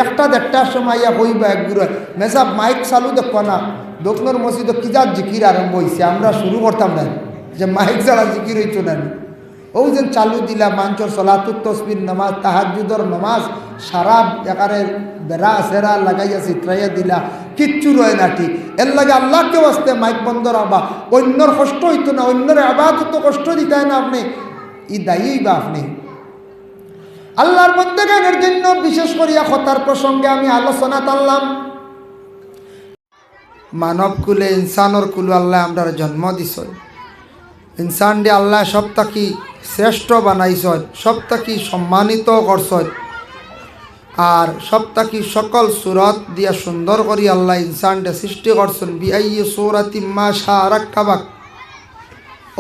1টা 1টার সময় ইয়া হইবা একগুড়ো মেসাব মাইক চালু দেখো না। দক্ষিণের মসজিদে কিজার জিকির আরম্ভ হয়েছে, আমরা শুরু করতাম না যে মাইক ছাড়া জিকির হইতো না। ও যেন চালু দিলা মাঞ্চর সলাতুত তসবির নামাজ, তাহাজ্জুদর নামাজ, সারা একারে বেড়া সেরা লাগাইয়া চিত্রাইয়া দিলা, কিচ্ছু রয় না। ঠিক এর লাগে আল্লাহকে বাঁচতে মাইক বন্ধ রাখবা, অন্যর কষ্ট হইতো না, অন্যের আবাদত কষ্ট দিতে না আপনি, ই দায়ী বা আপনি। আল্লাহর বন্দেগানের জন্য বিশেষ করিয়া কথার প্রসঙ্গে আমি আলোচনা টানলাম। মানব কুলে ইনসানর কুলে আল্লাহ আমরা জন্ম দিছ, ইনসান দিয়ে আল্লাহ সবটাকি শ্রেষ্ঠ বানাইছ, সবটাকি সম্মানিত করছ, আর সবটাকি সকল সুরত দিয়া সুন্দর করি আল্লাহ ইনসানটা সৃষ্টি করছেন। বিআই সূরাতি মা শারাক্কাবাক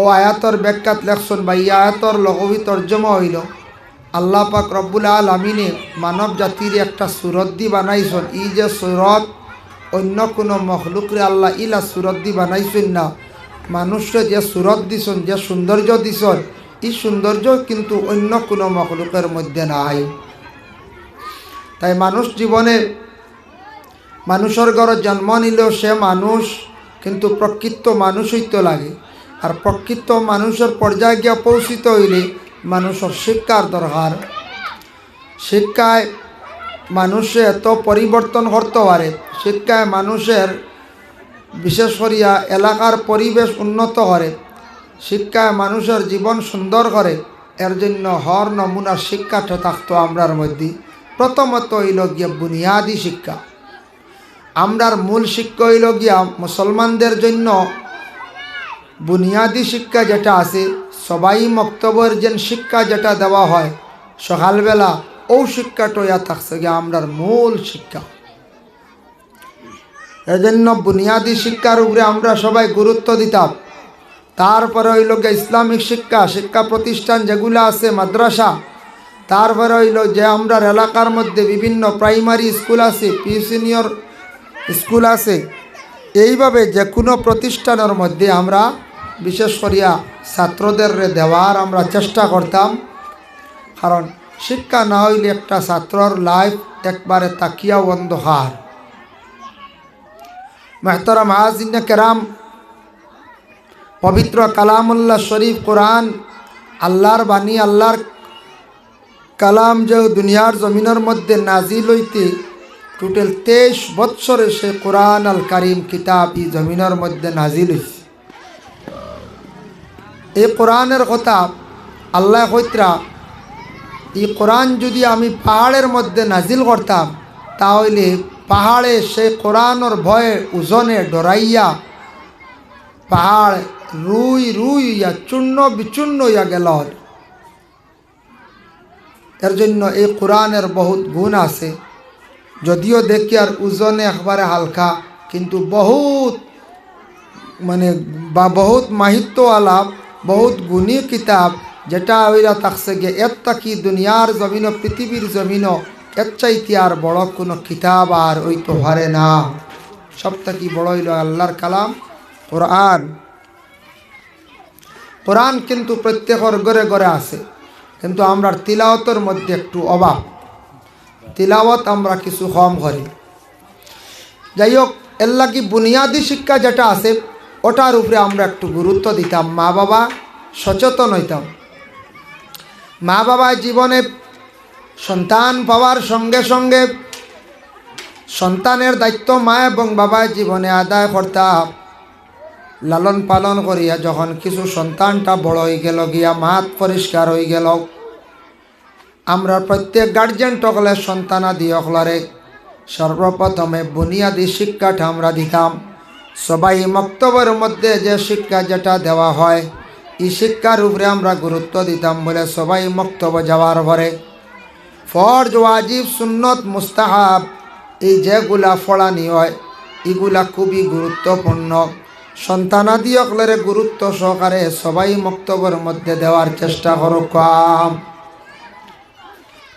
ও আয়াতর ব্যাখ্যাত লেখছেন বা এই আয়াতর লঘবি তর্জমা হইল, আল্লাহ পাক রব্বুল আলামিনে মানব জাতির একটা সুরত দি বানাইছেন। ই যে সুরত অন্য কোনো মখলুকরে আল্লাহ ইলা সুরত দি বানাইছেন না, মানুষরে যে সুরত দিছেন, যে সৌন্দর্য দিছেন, এই সৌন্দর্য কিন্তু অন্য কোনো মখলুকের মধ্যে নাই। তাই মানুষ জীবনে মানুষের ঘরে জন্ম নিলেও সে মানুষ, কিন্তু প্রকৃত মানুষ হইতে লাগে। আর প্রকৃত মানুষের পর্যায়ে গিয়ে পৌঁছিত হইলে মানুষের শিক্ষার দরকার। শিক্ষায় মানুষে এত পরিবর্তন করতে পারে, শিক্ষায় মানুষের বিশেষ করিয়া এলাকার পরিবেশ উন্নত করে, শিক্ষায় মানুষের জীবন সুন্দর করে। এর জন্য হর নমুনার শিক্ষাটা থাকতো আমরার মধ্যে। প্রথমত হইল গিয়া বুনিয়াদী শিক্ষা। আমরার মূল শিক্ষা হইল গিয়া মুসলমানদের জন্য বুনিয়াদী শিক্ষা যেটা আছে, সবাই মক্তবের যেন শিক্ষা যেটা দেওয়া হয় সকালবেলা, ও শিক্ষাটা ইয়া থাকছে গিয়া আমরার মূল শিক্ষা। এজন্য বুনিয়াদী শিক্ষার উপরে আমরা সবাই গুরুত্ব দিতাম। তারপরে হইল গিয়া ইসলামিক শিক্ষা, শিক্ষা প্রতিষ্ঠান যেগুলো আছে, মাদ্রাসা। তারপরে হইল যে আমরা এলাকার মধ্যে বিভিন্ন প্রাইমারি স্কুল আছে, প্রি সিনিয়র স্কুল আছে। এইভাবে যে কোনো প্রতিষ্ঠানের মধ্যে আমরা বিশেষ করিয়া ছাত্রদের দেওয়ার আমরা চেষ্টা করতাম। কারণ শিক্ষা না হইলে একটা ছাত্রর লাইফ একবারে তাকিয়া অন্ধকার। মেহতারাম হাজিরিনে কেরাম, পবিত্র কালামুল্লাহ শরীফ কোরআন আল্লাহর বাণী, আল্লাহর কালাম যে দুনিয়ার জমিনের মধ্যে নাজিল হইতে টোটাল 23 বৎসরে সে কোরআন আল কারিম কিতাব এই জমিনের মধ্যে নাজিল হয়েছে। এই কোরআনের কথা আল্লাহ কইতরা, এই কোরআন যদি আমি পাহাড়ের মধ্যে নাজিল করতাম, তাহলে পাহাড়ে সে কোরআনের ভয়ে ওজনে ডরাইয়া পাহাড় রুই রুই ইয়া চূর্ণ বিচূর্ণ ইয়া গেল। এর জন্য এই কোরআনের বহুত গুণ আছে। যদিও দেখি আর ওজনে একবারে হালকা, কিন্তু বহুত বহুত মাহিত্যওয়ালা, বহুত গুণী কিতাব, যেটা ওইরা থাকছে গিয়ে এর তাকি দুনিয়ার জমিন, পৃথিবীর জমিন এর চাইতে আর বড় কোনো কিতাব আর ওইতো পারে না। সব থাকি বড় হইল আল্লাহর কালাম কোরআন। কোরআন কিন্তু প্রত্যেকের ঘরে ঘরে আছে, কিন্তু আমরা তিলাওয়াতের মধ্যে একটু অভাব। তিলাওয়াত আমরা কিছু কম করি। যাই হোক, এর লাগি বুনিয়াদী শিক্ষা যেটা আছে ওটার উপরে আমরা একটু গুরুত্ব দিতাম। মা বাবা সচেতন হইতাম। মা বাবা জীবনে সন্তান পাওয়ার সঙ্গে সঙ্গে সন্তানের দায়িত্ব মা এবং বাবার জীবনে আদায় করতাম। লালন পালন করিয়া যখন কিছু সন্তানটা বড় হয়ে গেল গিয়া মাত পরিষ্কার হয়ে গেল, আমরা প্রত্যেক গার্জেন টকলে সন্তানাদি অকলারে সর্বপ্রথমে বুনিয়াদী শিক্ষাটা আমরা দিতাম। সবাই মক্তবের মধ্যে যে শিক্ষা যেটা দেওয়া হয় এই শিক্ষার উপরে আমরা গুরুত্ব দিতাম বলে সবাই মক্তব যাওয়ার পরে ফরজ, ওয়াজিব, সুন্নত, মুস্তাহাব এই যেগুলা ফলানি হয় এগুলা খুবই গুরুত্বপূর্ণ। সন্তানাদি অকলের গুরুত্ব সহকারে সবাই মক্তবের মধ্যে দেওয়ার চেষ্টা করতাম।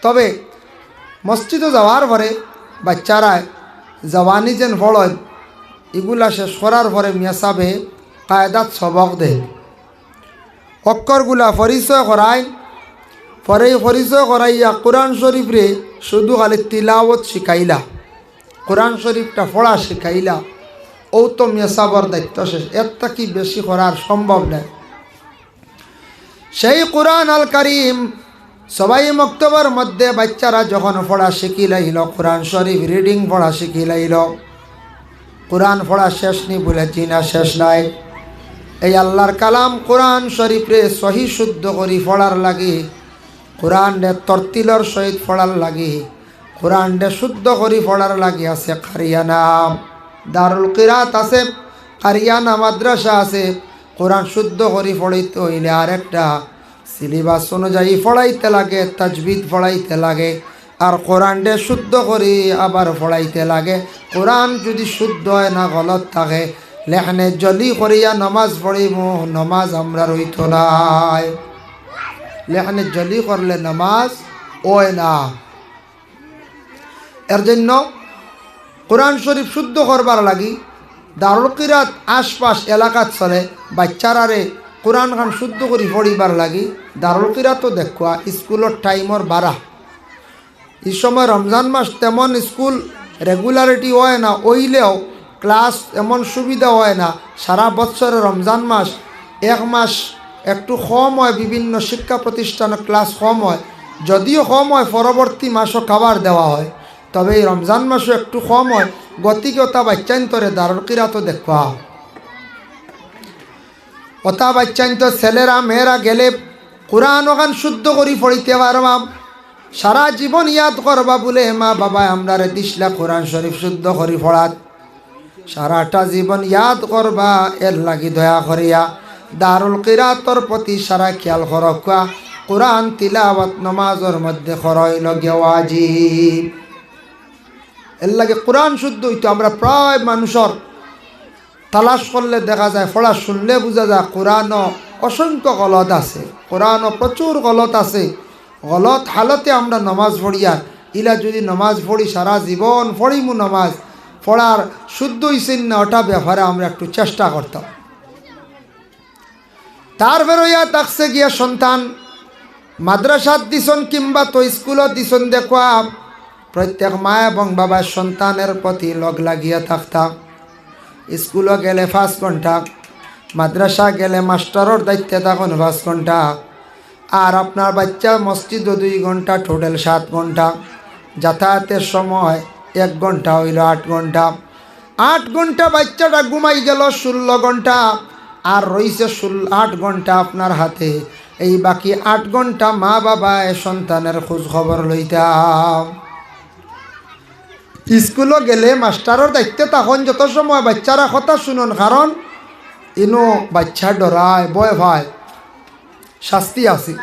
তবে মসজিদে যাওয়ার পরে বাচ্চারা জওয়ানি যেন ফলয় এগুলা শেষ করার পরে মেসাবে কায়দাত সবক দেয়, অক্ষরগুলা পরিচয় করায়, পরে পরিচয় করাইয়া কোরআন শরীফরে শুধু খালি তিলাওয়াত শিখাইলা, কোরআন শরীফটা পড়া শিখাইলা, ও তো মেসাবর দায়িত্ব শেষ। এরটা কি বেশি করার সম্ভব নয়। সেই কোরআন আল কারিম সবাই মক্তবের মধ্যে বাচ্চারা যখন পড়া শিখি লাইল, কোরআন শরীফ রিডিং পড়া শিখি লাইল, কোরআন পড়া শেষ নি বলে চিনা শেষ নাই। এই আল্লাহর কালাম কোরআন শরীফরে সহি শুদ্ধ করি পড়ার লাগে, কোরআনরে তরতিলর সহিত পড়ার লাগে, কোরআনরে শুদ্ধ করি পড়ার লাগে আছে কারিয়ানা, দারুল কিরাত আছে, কারিয়ানা মাদ্রাসা আছে। কোরআন শুদ্ধ করি পড়াইতে হইলে আরেকটা সিলেবাস অনুযায়ী পড়াইতে লাগে, তাজবিদ পড়াইতে লাগে, আর কোরআনরে শুদ্ধ করি আবার পড়াইতে লাগে। কোরআন যদি শুদ্ধ হয় না গলত থাকে, লেখনে জলি করিয়া নমাজ পড়িব, নমাজ আমরা রইত নাই। লেখনে জলি করলে নমাজ ওয় না। এর জন্য কোরআন শরীফ শুদ্ধ করবার লাগি দারুল কিরাত আশপাশ এলাকাত চলে, বাচ্চারারে কোরআন খান শুদ্ধ করি পড়িবার লাগি দারুল কিরাতও দেখুয়া স্কুলের টাইমর বাড়া। এই সময় রমজান মাস তেমন স্কুল রেগুলারিটি হয় না, ওইলেও ক্লাস এমন সুবিধা হয় না। সারা বছরে রমজান মাস এক মাস একটু কম হয়, বিভিন্ন শিক্ষা প্রতিষ্ঠানে ক্লাস কম হয়, যদিও কম হয় পরবর্তী মাসও খাবার দেওয়া হয়, তবে এই রমজান মাসও একটু কম হয়। গতিকে ওটা বাচ্চান্তরে দারুল কিরাতও দেখবা, ওটা বাচ্চান্ত ছেলেরা মেয়েরা গেলে কোরআন ওখান শুদ্ধ করি পড়িতে পারবাম, সারা জীবন ইয়াদ করবা বলে মা বাবা আমরা রে দিসলা কোরআন শরীফ শুদ্ধ করি পড়াত, সারাটা জীবন ইয়াদ করবা। এর লাগি দয়া করিয়া দারুল কিরাতর প্রতি সারা খেয়াল করবা। কোরআন তিলাওয়াত নমাজের মধ্যে করইল ওয়াজিব। এর লাগে কোরআন শুদ্ধ হইতো। আমরা প্রায় মানুষের তালাশ করলে দেখা যায়, পড়া শুনলে বোঝা যায় কোরআনও অসংখ্য গলত আছে, কোরআনও প্রচুর গলত আছে। গলত হালতে আমরা নমাজ পড়িয়া ইলা যদি নমাজ পড়ি সারা জীবন পড়িমু, নমাজ পড়ার শুদ্ধ হইছেন না ওটা ব্যাপারে আমরা একটু চেষ্টা করতাম। তারপরে ইয়া তাকছে গিয়া সন্তান মাদ্রাসাত দিছন কিংবা তো স্কুলত দিছন, দেখুয়া প্রত্যেক মা এবং বাবার সন্তানের প্রতি লগ লাগিয়া থাকতাম। স্কুলে গেলে 5 ঘন্টা, মাদ্রাসা গেলে মাস্টারের দায়িত্বে তখন 5 ঘন্টা, আর আপনার বাচ্চা মসজিদও 2 ঘন্টা, টোটাল 7 ঘন্টা। যাতায়াতের সময় 1 ঘন্টা হইল 8 ঘন্টা। 8 ঘন্টা বাচ্চাটা ঘুমাই গেল 16 ঘন্টা, আর রইছে 8 ঘন্টা আপনার হাতে। এই বাকি 8 ঘন্টা মা বাবা সন্তানের খোঁজ খবর লইতাম। স্কুলে গেলে মাস্টারের দায়িত্বে তখন যত সময় বাচ্চারা কথা শুনুন, কারণ ইনো বাচ্চা ডরায়, ভয় ভাই, শাস্তি আছে,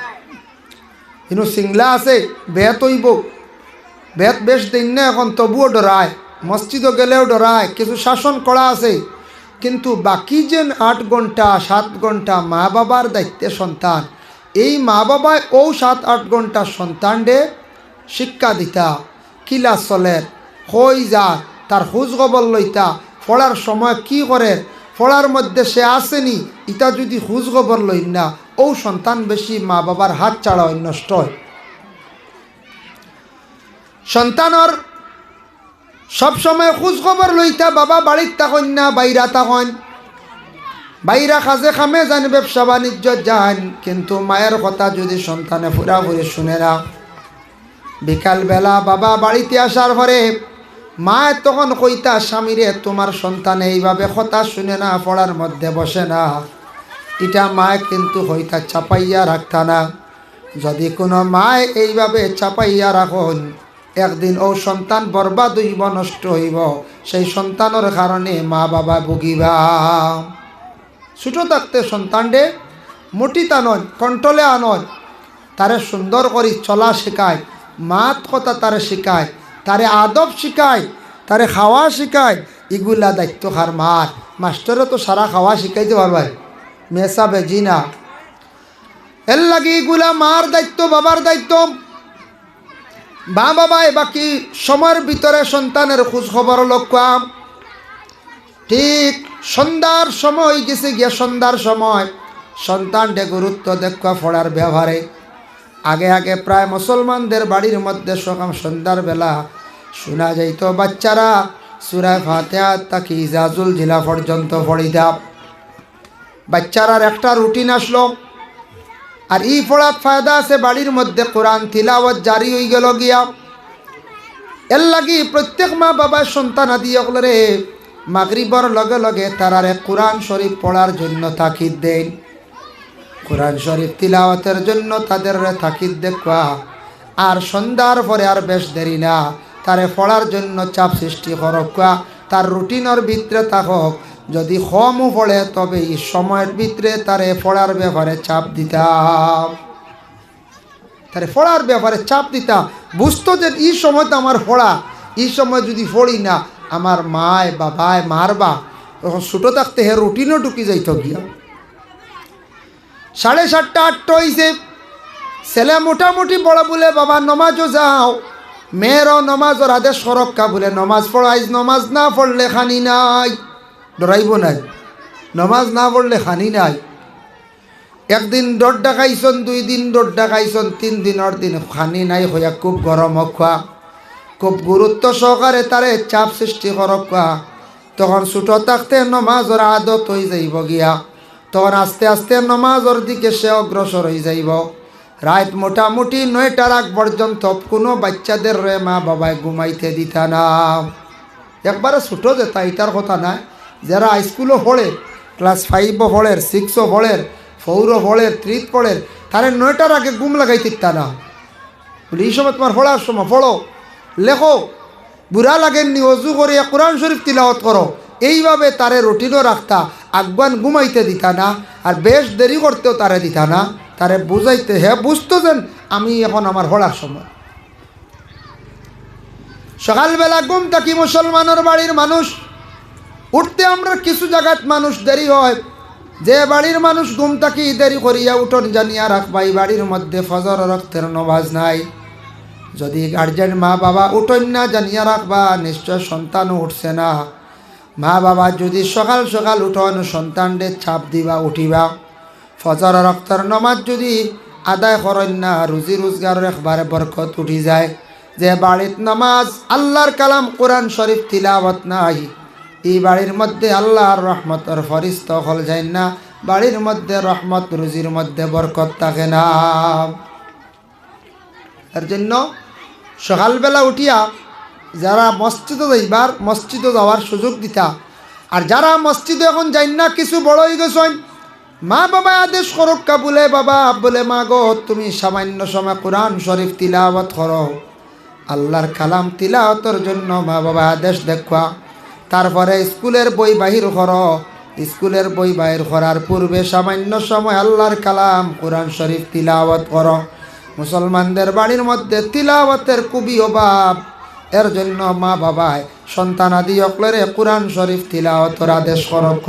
ইনো সিংলা আছে, বেত হইব, বেত বেশ দিন না এখন, তবুও ডরায়। মসজিদও গেলেও ডরায়, কিছু শাসন করা আছে। কিন্তু বাকি যে 8 ঘন্টা 7 ঘন্টা মা বাবার দায়িত্বে সন্তান, এই মা বাবায় ও 7-8 ঘন্টা সন্তানরে শিক্ষা দিতা, কিলা চলে, হই যা, তার খোঁজ খবর লইতা, পড়ার সময় কি করে, পড়ার মধ্যে সে আসেনি, ইটা যদি খোঁজ খবর লই না, ও সন্তান বেশি মা বাবার হাত ছাড়া নষ্ট হয়। সন্তানর সবসময় খোঁজ খবর লইতা, বাবা বাড়ির থাকেন না, বাইরা থাকেন, বাইরা কাজে খামে যান, ব্যবসা বাণিজ্য যান, কিন্তু মায়ের কথা যদি সন্তানে পুরাপুরি শুনে না, বিকালবেলা বাবা বাড়িতে আসার পরে মা তখন কইতা স্বামীরে, তোমার সন্তান এইভাবে কথা শুনে না, পড়ার মধ্যে বসে না। এটা মা কিন্তু হইতা চাপাইয়া রাখতা না। যদি কোনো মায় এইভাবে চাপাইয়া রাখুন, একদিন ও সন্তান বরবাদ হইব, নষ্ট হইব। সেই সন্তানের কারণে মা বাবা ভুগিবা। ছোটো থাকতে সন্তানডে মুটিতা নয়, কন্ট্রোলে আনয়, তারে সুন্দর করে চলা শেখায়, মাত কথা তারে শিখায়, তারে আদব শিখায়, তারে খাওয়া শিখায়। এগুলা দায়িত্ব কার? মার। মাস্টারও তো সারা খাওয়া শিখাইতে পারবে, মেসা বেজি না। এর লাগে এগুলা মার দায়িত্ব, বাবার দায়িত্ব। মা বাবাই বাকি সময়ের ভিতরে সন্তানের খোঁজ খবর লক্ষ্য। ঠিক সন্ধ্যার সময় গেছে গিয়া, সন্ধ্যার সময় সন্তানকে গুরুত্ব দেখা পড়ার ব্যবহারে। আগে আগে প্রায় মুসলমানদের বাড়ির মধ্যে সকাল সন্ধ্যার বেলা শোনা যাইত বাচ্চারা সূরা ফাতিহা তাকি ইজাজুল জিলা পর্যন্ত পড়িতা। বাচ্চারার একটা রুটিন আসলো। আর এই পড়ার ফায়দা আছে, বাড়ির মধ্যে কোরআন তিলাওয়াত জারি হয়ে গেল গিয়া। এর লাগি প্রত্যেক মা বাবার সন্তান আদি অগলরে মাগরিবর লগে লগে তারারে কোরআন শরীফ পড়ার জন্য তাকিদ দেন, কোরআন শরীফ তিলাওয়াতের জন্য তাদের তাকিদ দেখা। আর সন্ধ্যার পরে আর বেশ দেরি না, তারে পড়ার জন্য চাপ সৃষ্টি করক, তার রুটিনের ভিতরে থাকক। যদি কমও পড়ে তবে এই সময়ের ভিতরে তারে পড়ার ব্যাপারে চাপ দিতাম, তারে পড়ার ব্যাপারে চাপ দিতাম। বুঝতো যে এই সময় তো আমার পড়া, এই সময় যদি পড়ি না আমার মায় বাবায় মারবা। তখন ছোটো থাকতে হে রুটিনও ঢুকি যাইত গিয়া। 7:30 8টা হয়েছে, ছেলে মোটামুটি বড় বলে বাবা নমাজও যাও, মেয়েরও নমাজের আদেশ সরক্কা বলে নমাজ পড়াই, নমাজ না পড়লে খানি নাই। ডরাইব নাই, নমাজ না পড়লে খানি নাই। একদিন ডর ডাকাইছন, 2 দিন ডর ডাকাইছন, 3 দিনের দিন খানি নাই হইয়া খুব গরম খোয়া, খুব গুরুত্ব সহকারে তারে চাপ সৃষ্টি করক। তখন ছোটো থাকতে নমাজের আদত হয়ে যাইব গিয়া, তখন আস্তে আস্তে নমাজের দিকে সে অগ্রসর হয়ে যাইব। রাত মোটামুটি 9টার আগ পর্যন্ত কোনো বাচ্চাদের রে মা বাবায় ঘুমাইতে দিতা না। একবারে ছোটো যেতা এটার কথা নাই, যারা স্কুলও পড়ে, ক্লাস 5ও পড়ে, 6ও পড়ে, 4ও পড়ে, 3 পড়ে, তারে 9টার আগে ঘুম লাগাইতে দিতা না। বলি এই সময় তোমার পড়ার সময় পড়ো, লেখো, বুড়া লাগেননি, অজু করিয়া কোরআন শরীফ তিলাওয়াত করো। এইভাবে তারে রুটিনও রাখতা, আগবান ঘুমাইতে দিতা না, আর বেশ দেরি করতেও তারে দিতা না। তারে বুঝাইতে, হ্যাঁ বুঝতো যেন আমি এখন আমার পড়ার সময়। সকালবেলা ঘুম থাকি মুসলমানের বাড়ির মানুষ উঠতে, আমরা কিছু জায়গাত মানুষ দেরি হয়, যে বাড়ির মানুষ ঘুম থাকি দেরি করিয়া উঠন জানিয়া রাখবাই, বাড়ির মধ্যে ফজর রক্তের নমাজ নাই। যদি গার্জেন মা বাবা উঠন না জানিয়া রাখবা, নিশ্চয় সন্তানও উঠছে না। মা বাবা যদি সকাল সকাল উঠন, সন্তানদের ছাপ দিবা, উঠিবা। ফজর রক্তের নমাজ যদি আদায় করেন না, রুজি রোজগারের একবারে বরকত উঠি যায়। যে বাড়ির নামাজ, আল্লাহর কালাম, কোরআন শরীফ তিলাওয়াত নাই, এই বাড়ির মধ্যে আল্লাহর রহমতের ফরিস্তা হল যায় না, বাড়ির মধ্যে রহমত রুজির মধ্যে বরকত থাকে না। এর জন্য সকালবেলা উঠিয়া যারা মসজিদে যাইবার, মসজিদে যাওয়ার সুযোগ দিতা। আর যারা মসজিদে এখন যাই না, কিছু বড় হয়ে গেছেন, মা বাবা আদেশ করক্কা বলে, বাবা বলে মা গো তুমি সামান্য সময় কোরআন শরীফ তিলাওয়াত করো, আল্লাহর কালাম তিলাওয়াতের জন্য মা বাবা আদেশ দেখা। তারপরে স্কুলের বই বাহির করো, স্কুলের বই বাহির করার পূর্বে সামান্য সময় আল্লাহর কালাম কোরআন শরীফ তিলাওয়াত করো। মুসলমানদের বাড়ির মধ্যে তিলাওয়াতের খুবই অভাব। এর জন্য মা বাবায় সন্তানাদি অকলরে কোরআন শরীফ তিলাওয়াতের আদেশ করক।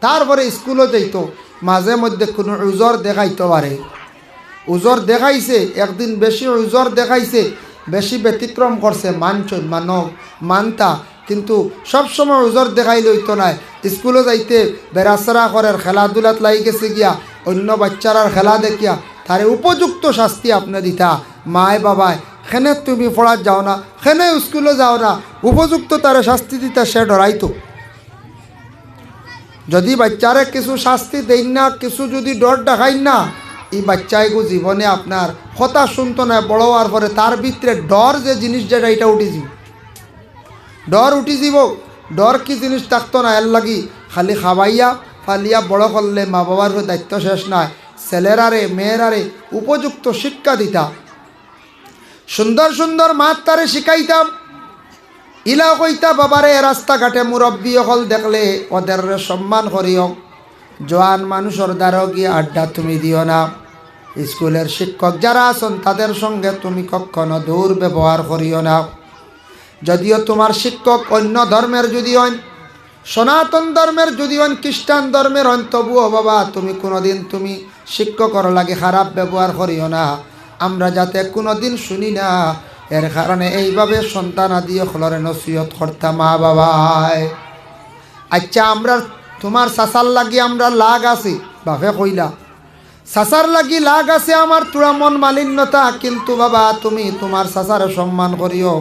তারপরে স্কুলও যাইতো, মাঝে মধ্যে কোনো উজর দেখাইতে পারে, উজর দেখাইছে, একদিন বেশি উজর দেখাইছে, বেশি ব্যতিক্রম করছে, মানছন মানব মানতা, কিন্তু সবসময় উজর দেখাই লইতো নাই। স্কুলে যাইতে বেড়াচড়া করে, খেলাধুলাত লাগি গেছে গিয়া, অন্য বাচ্চারার খেলা দেখিয়া তারে উপযুক্ত শাস্তি আপনি দিতা। মায় বাবায় খেনে তুমি পড়ার যাও না, খেনে স্কুলে যাও না, উপযুক্ত তারে শাস্তি দিতা, সে ডরাইতো। যদি বাচ্চারে কিছু শাস্তি দেই না, কিছু যদি ডর দেখাই না, এই বাচ্চাইগু জীবনে আপনার কথা শুনতো না, বড় হওয়ার পরে তার ভিতরে ডর যে জিনিস যেটা এটা উঠে যাব, ডর উঠি যাব। ডর কি জিনিস থাকতো না, এর লাগি খালি খাওয়াইয়া ফালিয়া বড় করলে মা বাবার দায়িত্ব শেষ নয়। ছেলেরারে মেয়েরারে উপযুক্ত শিক্ষা দিতাম, সুন্দর সুন্দর মাত তারে শিখাইতাম। ইলা কইতা বাবারে রাস্তাঘাটে মুরব্বী হল দেখলে ওদের সম্মান করিও। জোয়ান মানুষের দ্বারা গিয়ে আড্ডা তুমি দিও না। স্কুলের শিক্ষক যারা আছেন তাদের সঙ্গে তুমি কখনো দুর্ব্যবহার করিও না। যদিও তোমার শিক্ষক অন্য ধর্মের যদি হন, সনাতন ধর্মের যদি হন, খ্রিস্টান ধর্মের হন, তবুও বাবা তুমি কোনোদিন তুমি শিক্ষকর লাগে খারাপ ব্যবহার করিও না। আমরা যাতে কোনোদিন শুনি না, এর কারণে এইভাবে সন্তান আদি হলরে নসিহত করতাম মা বাবায়। আচ্ছা আমরা তোমার চাচার লাগি আমরা লাগ আছি, বাপে কইলা চাচার লাগি লাগ আছে আমার তোরা মন মালিন্যতা, কিন্তু বাবা তুমি তোমার চাচারে সম্মান করিও,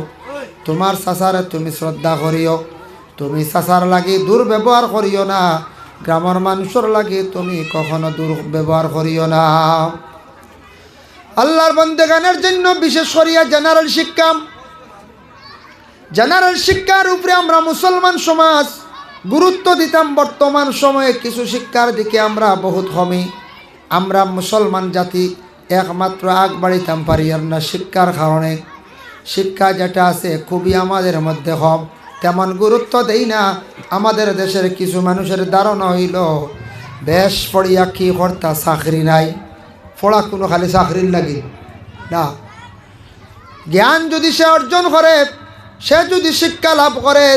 তোমার চাচারে তুমি শ্রদ্ধা করিও। তুমি চাচার লাগি দুর্ব্যবহার করিও না, গ্রামের মানুষের লাগি তুমি কখনো দুর্ব্যবহার করিও না। আল্লাহর বন্দেগানের জন্য বিশেষ করিয়া জেনারেল শিক্ষার উপরে আমরা মুসলমান সমাজ গুরুত্ব দিতাম। বর্তমান সময়ে কিছু শিক্ষার দিকে আমরা বহুত কমি। আমরা মুসলমান জাতি একমাত্র আগ বাড়িতাম পারি আর না শিক্ষার কারণে। শিক্ষা যেটা আছে খুবই আমাদের মধ্যে কম, তেমন গুরুত্ব দেই না। আমাদের দেশের কিছু মানুষের ধারণা হইল বেশ পড়িয়া কি কর্তা চাকরি নাই, পড়া কোনো খালি চাকরির লাগে না। জ্ঞান যদি সে অর্জন করে, সে যদি শিক্ষা লাভ করে,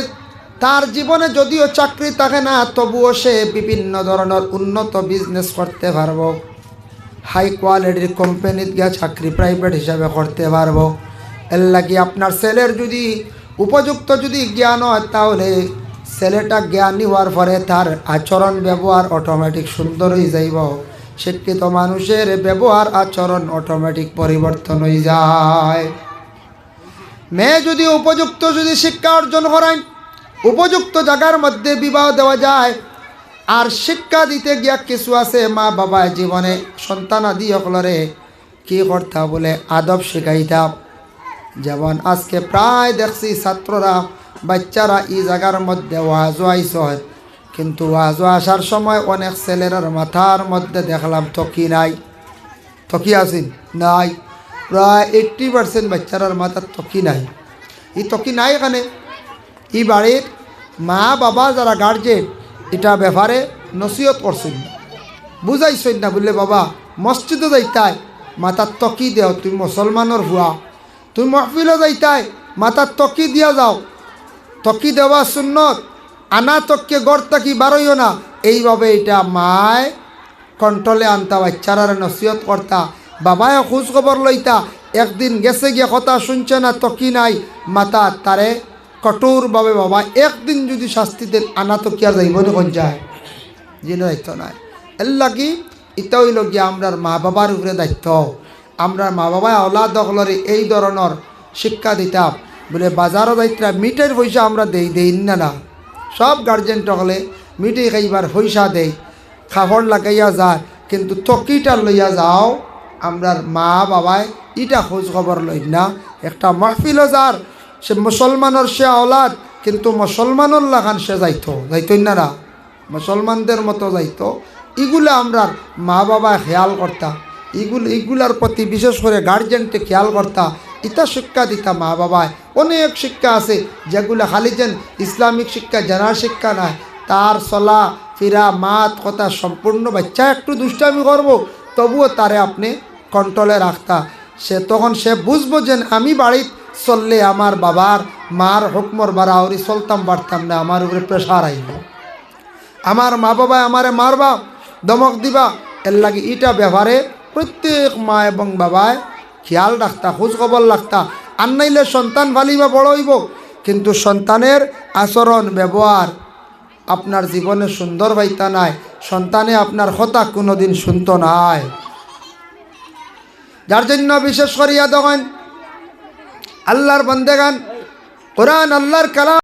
তার জীবনে যদিও চাকরি থাকে না তবুও সে বিভিন্ন ধরনের উন্নত বিজনেস করতে পারব, হাই কোয়ালিটির কোম্পানিতে গিয়ে চাকরি প্রাইভেট হিসাবে করতে পারব। এর লাগে আপনার ছেলের যদি উপযুক্ত যদি জ্ঞান হয়, তাহলে ছেলেটা জ্ঞানী হওয়ার পরে তার আচরণ ব্যবহার অটোমেটিক সুন্দর হয়ে যাইব। শিক্ষিত মানুষের ব্যবহার আচরণ অটোমেটিক পরিবর্তন হয়ে যায়। মেয়ে যদি উপযুক্ত যদি শিক্ষা অর্জন করেন, উপযুক্ত জায়গার মধ্যে বিবাহ দেওয়া যায়। আর শিক্ষা দিতে গিয়া কিছু আছে মা বাবা জীবনে সন্তান আদি সকলরে কি করতা বলে আদব শিখাইতাম। যেমন আজকে প্রায় দেখছি ছাত্ররা বাচ্চারা এই জায়গার মধ্যে ওয়াজও আইস হয়, কিন্তু ওয়াজও আসার সময় অনেক ছেলেরার মাথার মধ্যে দেখলাম তকি নাই। তকি আসেন নাই, প্রায় 80% বাচ্চারার মাথার তকি নাই। এই তকি নাই এখানে এই বাড়ির মা বাবা যারা গার্জেন এটা ব্যাপারে নসিহত করছেন না, বুঝাইছেন না। বললে বাবা মসজিদে যাইতাই মাথার তকি দেও, তুমি মুসলমানের হুয়া। তুমি মহফিলও যাইতাই মাথার তকি দিয়া যাও, তকি দেওয়া সুন্নত। আনা তককে গড় তাকি বারইও না। এইভাবে এটা মায় কন্ট্রোলে আনতা, বাচ্চারারে নসিহত করতা, বাবায় খোঁজ খবর লইতা। একদিন গেছে গিয়ে কথা শুনছে না, তকি নাই, মাতা তারে কঠোরভাবে বাবা একদিন যদি শাস্তি দেন, আনা তো কি আর যাইব কোন যায়, যিনি দায়িত্ব নাই। এর লাগি এটা হইল গিয়া আমরার মা বাবার উপরে দায়িত্ব। আমরার মা বাবা ওলাদ দখলরে এই ধরনের শিক্ষা দিতাম। বলে বাজারও দায়িত্ব মিটের পয়সা আমরা দেই না। সব গার্জেন টকলে মিটে খাইবার পয়সা দেই, খাবার লাগাইয়া যায়, কিন্তু তকিটা লইয়া যাও আমরার মা বাবায় ইটা খোঁজ খবর লই না। একটা মাহফিল যার সে মুসলমানের সে আওলাদ, কিন্তু মুসলমানের লাগান সে যাইতই না, মুসলমানদের মতো যাইতো। এগুলো আমরার মা বাবা খেয়াল করতা, এগুলার প্রতি বিশেষ করে গার্জেনকে খেয়াল করতা। ইটা শিক্ষা দিতা মা বাবায়। অনেক শিক্ষা আছে যেগুলো খালি যেন ইসলামিক শিক্ষা জানার শিক্ষা নয়, তার চলা ফিরা মাত কথা সম্পূর্ণ। বাচ্চা একটু দুষ্টামি করবো তবুও তারে আপনি কন্ট্রোলে রাখতা। তখন সে বুঝবো যে আমি বাড়িতে চললে আমার বাবার মার হুকমর বাড়াউরি চলতাম পারতাম না, আমার উপরে প্রেশার আইব, আমার মা বাবা আমারে মারবা দমক দিবা। এর লাগে ইটা ব্যবহারে প্রত্যেক মা এবং বাবায় খেয়াল রাখতা, খোঁজ খবর রাখতা। আর নাইলে সন্তান ভালিবা বড় হইব, কিন্তু সন্তানের আচরণ ব্যবহার আপনার জীবনে সুন্দর পাইতা নাই, সন্তানে আপনার কথা কোনোদিন শুনতো নাই। যার জন্য বিশেষ করিয়া দেখেন আল্লাহর বন্দেগান কোরআন আল্লাহর কালাম